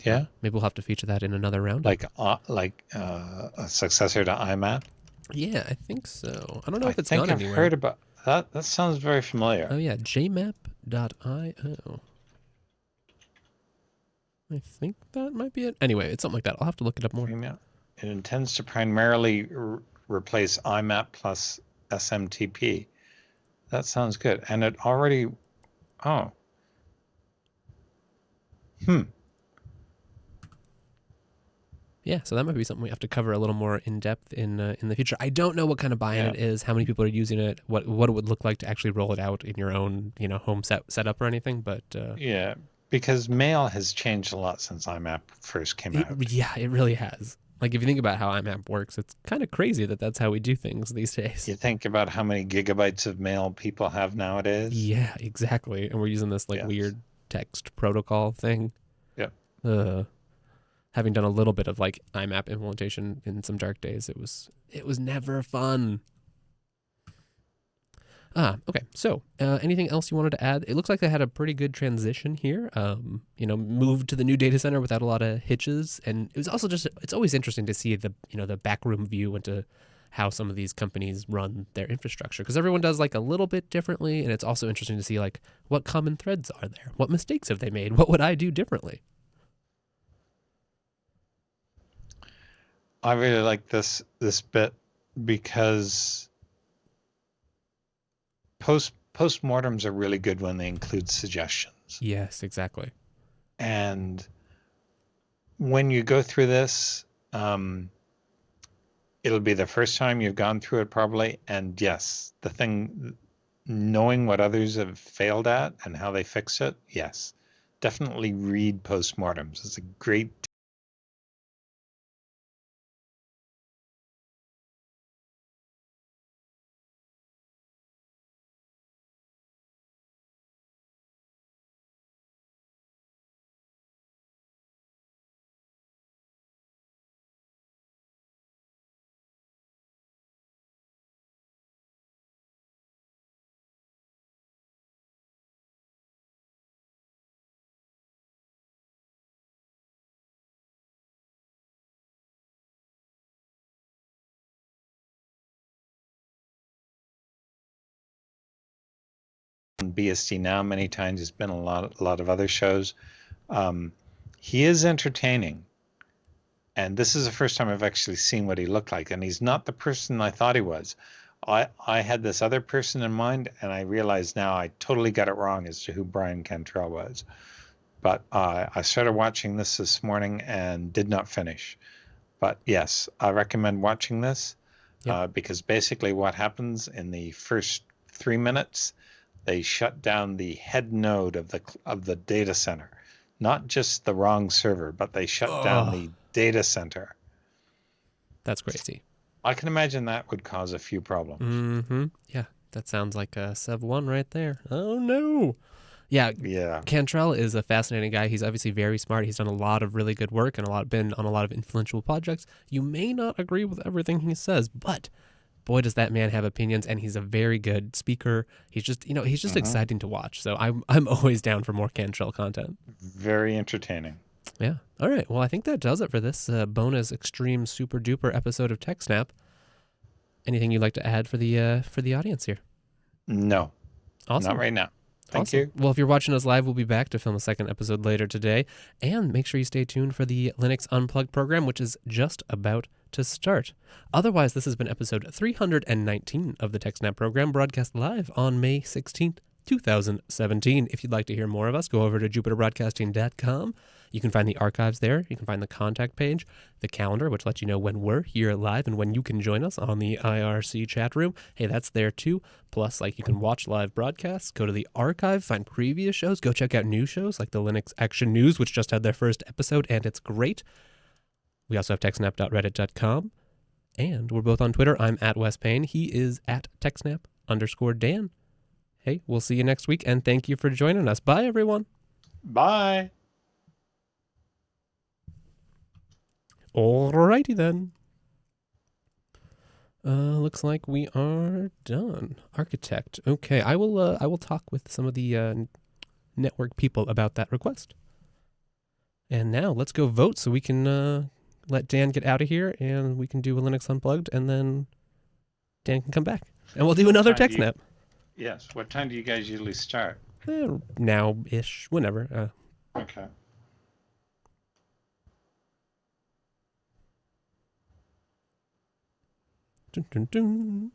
Yeah. Maybe we'll have to feature that in another round. Like a successor to IMAP. Yeah, I think so. I don't know if it's gone I've anywhere. heard about that. That sounds very familiar. Oh yeah, jmap.io. I think that might be it. Anyway, it's something like that. I'll have to look it up more. It intends to primarily replace IMAP plus SMTP. That sounds good. And it already, Yeah, so that might be something we have to cover a little more in depth in the future. I don't know what kind of buy-in Yeah. it is, how many people are using it, what it would look like to actually roll it out in your own home setup or anything. But Yeah, because mail has changed a lot since IMAP first came out. yeah, it really has. Like if you think about how IMAP works, it's kind of crazy that that's how we do things these days. You think about how many gigabytes of mail people have nowadays. Yeah, exactly. And we're using this like Yes. weird text protocol thing. Yep. Having done a little bit of like IMAP implementation in some dark days, it was never fun. Okay. So, anything else you wanted to add? It looks like they had a pretty good transition here. Moved to the new data center without a lot of hitches, and it was also it's always interesting to see the the backroom view into how some of these companies run their infrastructure, because everyone does like a little bit differently, and it's also interesting to see like what common threads are there, what mistakes have they made, what would I do differently. I really like this bit because postmortems are really good when they include suggestions. Yes, exactly. And when you go through this, it'll be the first time you've gone through it probably. And yes, knowing what others have failed at and how they fix it, yes, definitely read postmortems. It's a great BSD Now many times. He's been a lot of other shows. He is entertaining, and this is the first time I've actually seen what he looked like. And he's not the person I thought he was. I had this other person in mind, and I realize now I totally got it wrong as to who Brian Cantrell was. But I started watching this morning and did not finish. But yes, I recommend watching this. Yep. Because basically what happens in the first 3 minutes, they shut down the head node of the data center, not just the wrong server, but they shut down the data center. That's crazy. I can imagine that would cause a few problems. Yeah, that sounds like a Sev 1 right there. Oh no. Yeah, Yeah. Cantrell is a fascinating guy. He's obviously very smart. He's done a lot of really good work and been on a lot of influential projects. You may not agree with everything he says, but boy, does that man have opinions, and he's a very good speaker. He's just, exciting to watch. So I'm always down for more Cantrell content. Very entertaining. Yeah. All right. Well, I think that does it for this bonus extreme super duper episode of TechSnap. Anything you'd like to add for the audience here? No, Awesome. not right now. Thank Awesome. you. Well, if you're watching us live, we'll be back to film a second episode later today. And make sure you stay tuned for the Linux Unplugged program, which is just about to start. Otherwise, this has been episode 319 of the TechSnap program, broadcast live on May 16th, 2017. If you'd like to hear more of us, go over to jupiterbroadcasting.com. You can find the archives there. You can find the contact page, the calendar, which lets you know when we're here live and when you can join us on the IRC chat room. Hey, that's there too. Plus, you can watch live broadcasts, go to the archive, find previous shows, go check out new shows like the Linux Action News, which just had their first episode, and it's great. We also have techsnap.reddit.com, and we're both on Twitter. I'm at Wes Payne. He is at techsnap_Dan. Hey, we'll see you next week, and thank you for joining us. Bye, everyone. Bye. Alrighty then. Looks like we are done. Architect. Okay, I will talk with some of the network people about that request. And now let's go vote so we can let Dan get out of here, and we can do a Linux Unplugged, and then Dan can come back, and we'll do another TechSnap. Yes. What time do you guys usually start? Now-ish, whenever. Okay. Dun, dun, dun.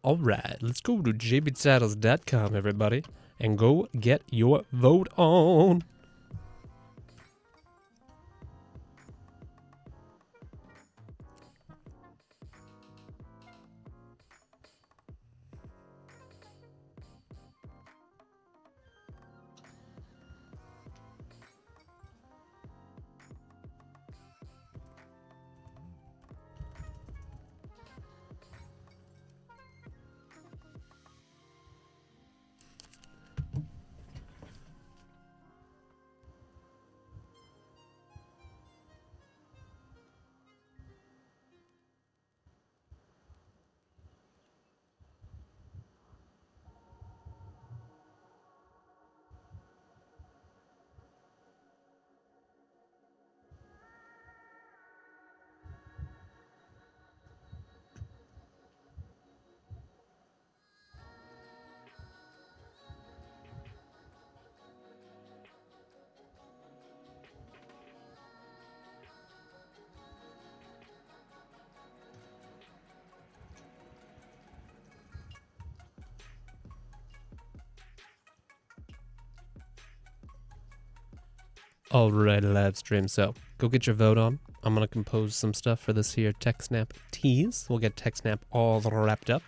All right, let's go to jbtitles.com, everybody, and go get your vote on. Alright, live stream. So go get your vote on. I'm gonna compose some stuff for this here TechSnap tease. We'll get TechSnap all wrapped up,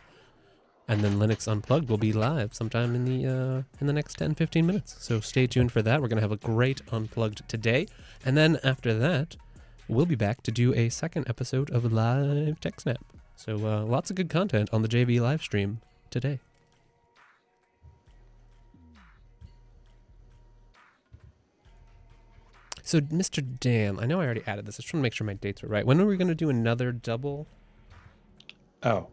and then Linux Unplugged will be live sometime in the next 10-15 minutes. So stay tuned for that. We're gonna have a great Unplugged today, and then after that, we'll be back to do a second episode of live TechSnap. So lots of good content on the JV live stream today. So, Mr. Dan, I know I already added this. I just want to make sure my dates are right. When are we going to do another double? Oh,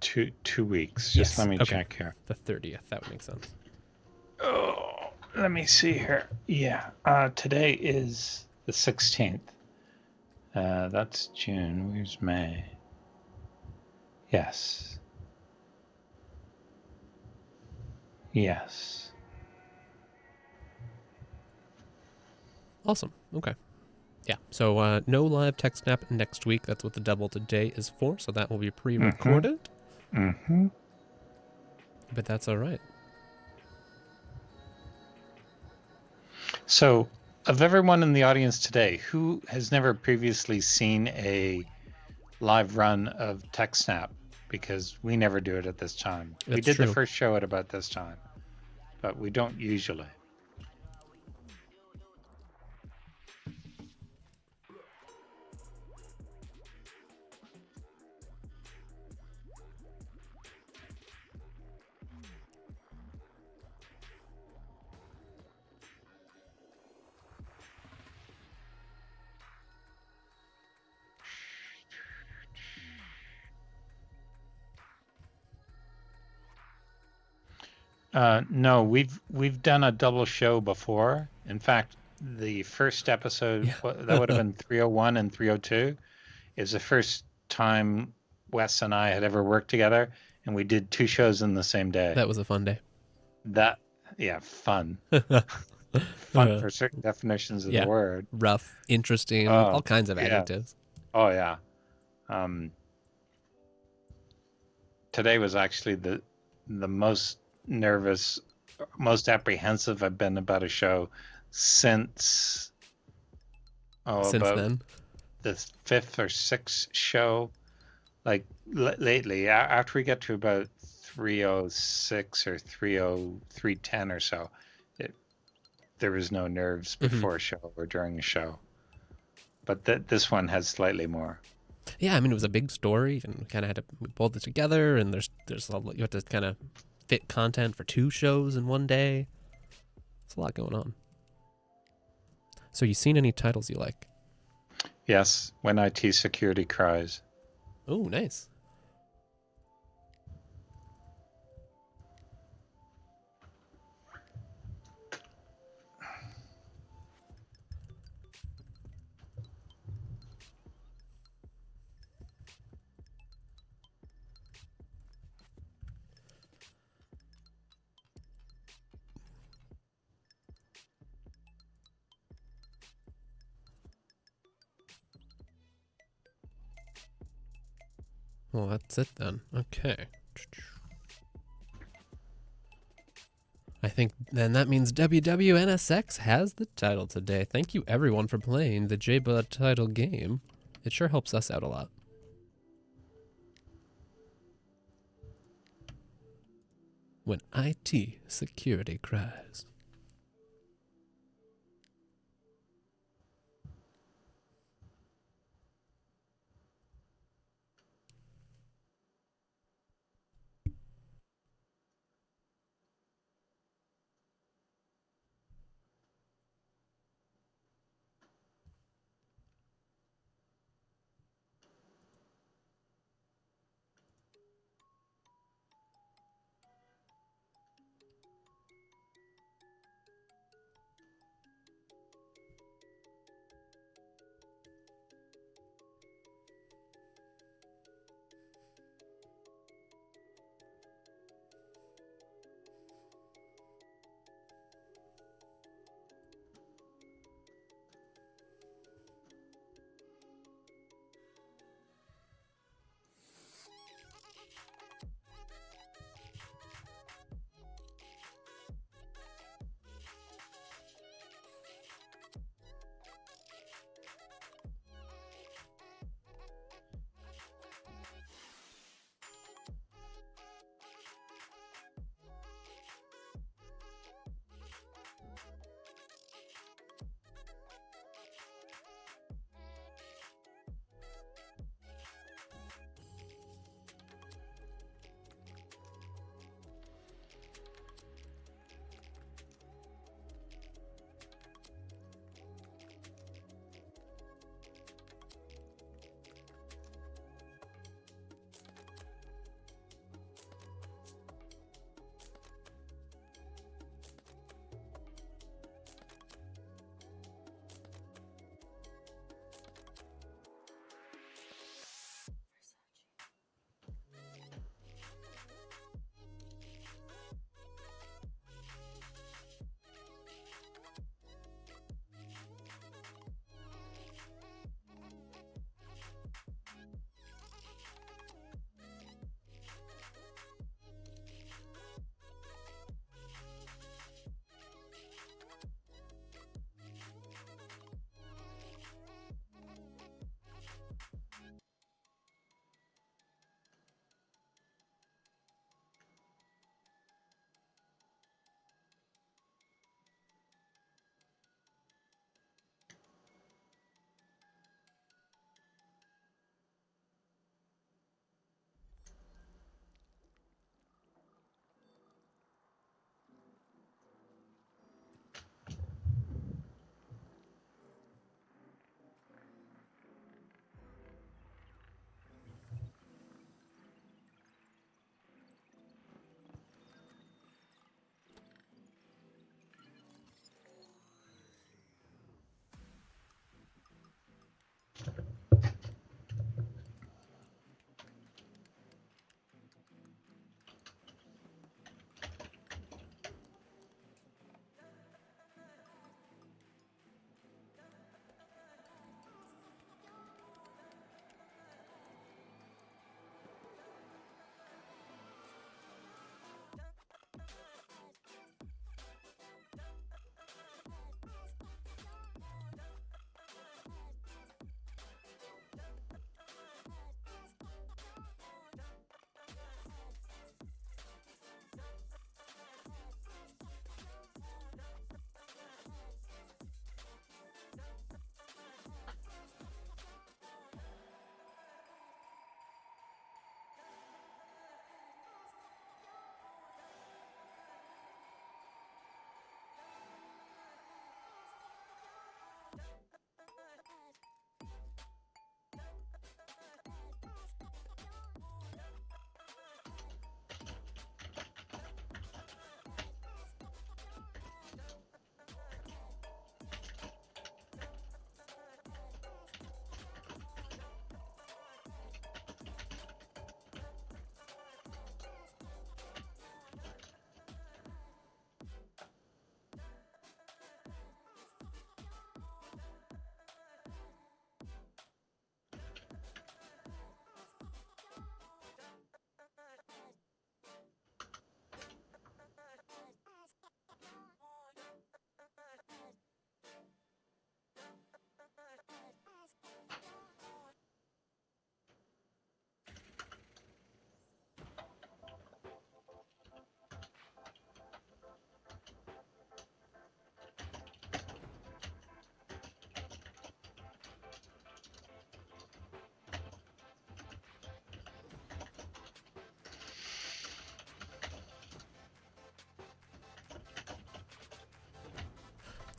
2 weeks. Yes, Just let me okay. check here. The 30th. That would make sense. Oh, let me see here. Yeah, today is the 16th. That's June. Where's May? Yes. Yes. Awesome. Okay. Yeah. So no live TechSnap next week. That's what the double today is for. So that will be pre-recorded. Mm-hmm. But that's all right. So, of everyone in the audience today, who has never previously seen a live run of TechSnap? Because we never do it at this time. We That's did true. the first show at about this time, but we don't usually. No, we've done a double show before. In fact, the first episode that would have been 301 and 302 is the first time Wes and I had ever worked together, and we did 2 shows in the same day. That was a fun day. Fun. Fun for certain definitions of the word. Rough, interesting, all kinds of adjectives. Oh yeah. Today was actually the most nervous, most apprehensive I've been about a show since then, the 5th or 6th show. Like lately, after we get to about 306 or 310 or so, there was no nerves before a show or during a show. But this one has slightly more. Yeah, I mean, it was a big story, and we kind of had to pull it together, and there's you have to kind of fit content for 2 shows in one day. It's a lot going on. So you seen any titles you like? Yes, When IT Security Cries. Oh, nice. Well, that's it then. Okay. I think then that means WWNSX has the title today. Thank you everyone for playing the JBud title game. It sure helps us out a lot. When IT security cries.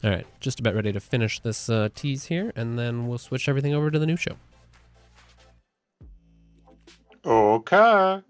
All right, just about ready to finish this tease here, and then we'll switch everything over to the new show. Okay.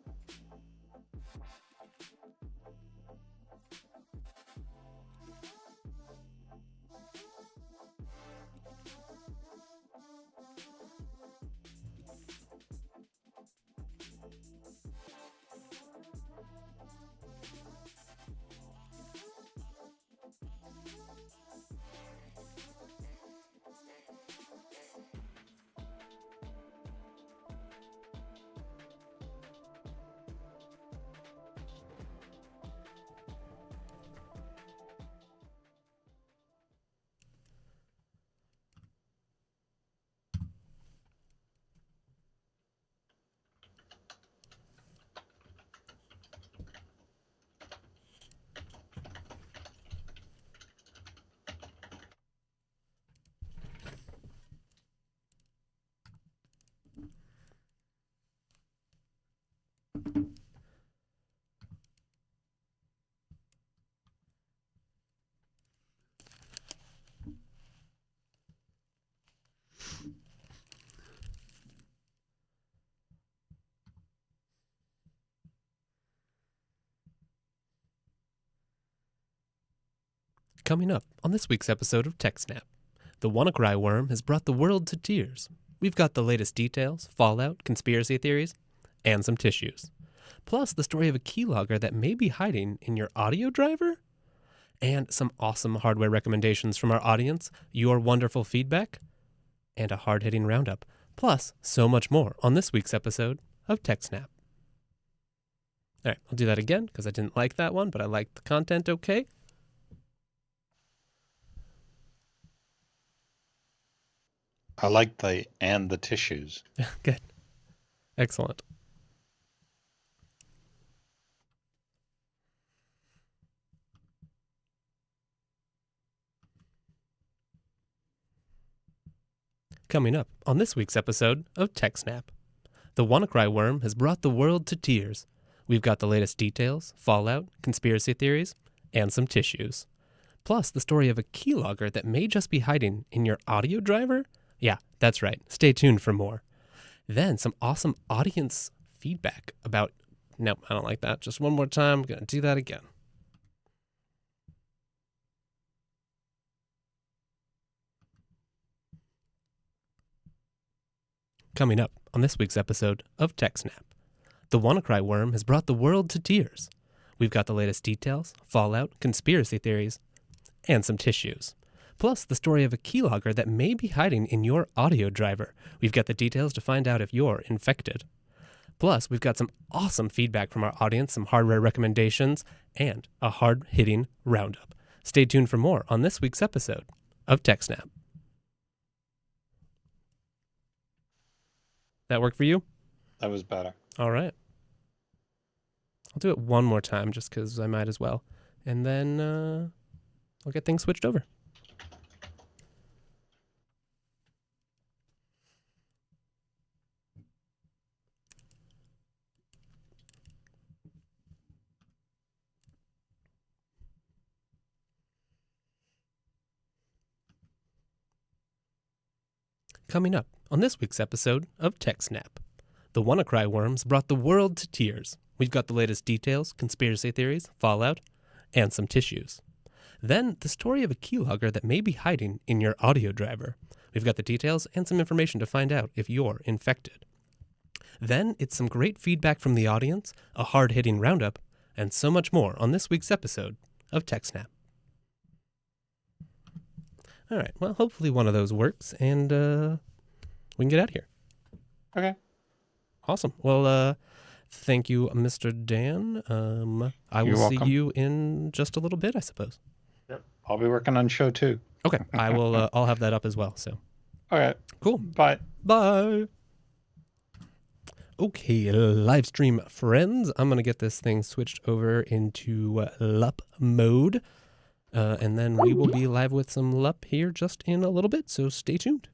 Coming up on this week's episode of TechSnap, the WannaCry worm has brought the world to tears. We've got the latest details, fallout, conspiracy theories, and some tissues. Plus, the story of a keylogger that may be hiding in your audio driver, and some awesome hardware recommendations from our audience, your wonderful feedback, and a hard-hitting roundup. Plus, so much more on this week's episode of TechSnap. All right, I'll do that again because I didn't like that one, but I liked the content okay. I like the tissues. Good. Excellent. Coming up on this week's episode of TechSnap, the WannaCry worm has brought the world to tears. We've got the latest details, fallout, conspiracy theories, and some tissues. Plus, the story of a keylogger that may just be hiding in your audio driver. Yeah, that's right. Stay tuned for more. Then some awesome audience feedback about... Nope, I don't like that. Just one more time. I'm going to do that again. Coming up on this week's episode of TechSnap, the WannaCry worm has brought the world to tears. We've got the latest details, fallout, conspiracy theories, and some tissues. Plus, the story of a keylogger that may be hiding in your audio driver. We've got the details to find out if you're infected. Plus, we've got some awesome feedback from our audience, some hardware recommendations, and a hard-hitting roundup. Stay tuned for more on this week's episode of TechSnap. That work for you? That was better. All right. I'll do it one more time just because I might as well. And then I'll get things switched over. Coming up on this week's episode of TechSnap, the WannaCry worms brought the world to tears. We've got the latest details, conspiracy theories, fallout, and some tissues. Then the story of a keylogger that may be hiding in your audio driver. We've got the details and some information to find out if you're infected. Then it's some great feedback from the audience, a hard-hitting roundup, and so much more on this week's episode of TechSnap. All right, well, hopefully one of those works, and we can get out of here. Okay. Awesome. Well, thank you, Mr. Dan. I will see you in just a little bit, I suppose. Yep. I'll be working on show 2. Okay. I will. I'll have that up as well. So. Okay. Cool. Bye. Bye. Okay, live stream friends. I'm gonna get this thing switched over into LUP mode, and then we will be live with some LUP here just in a little bit. So stay tuned.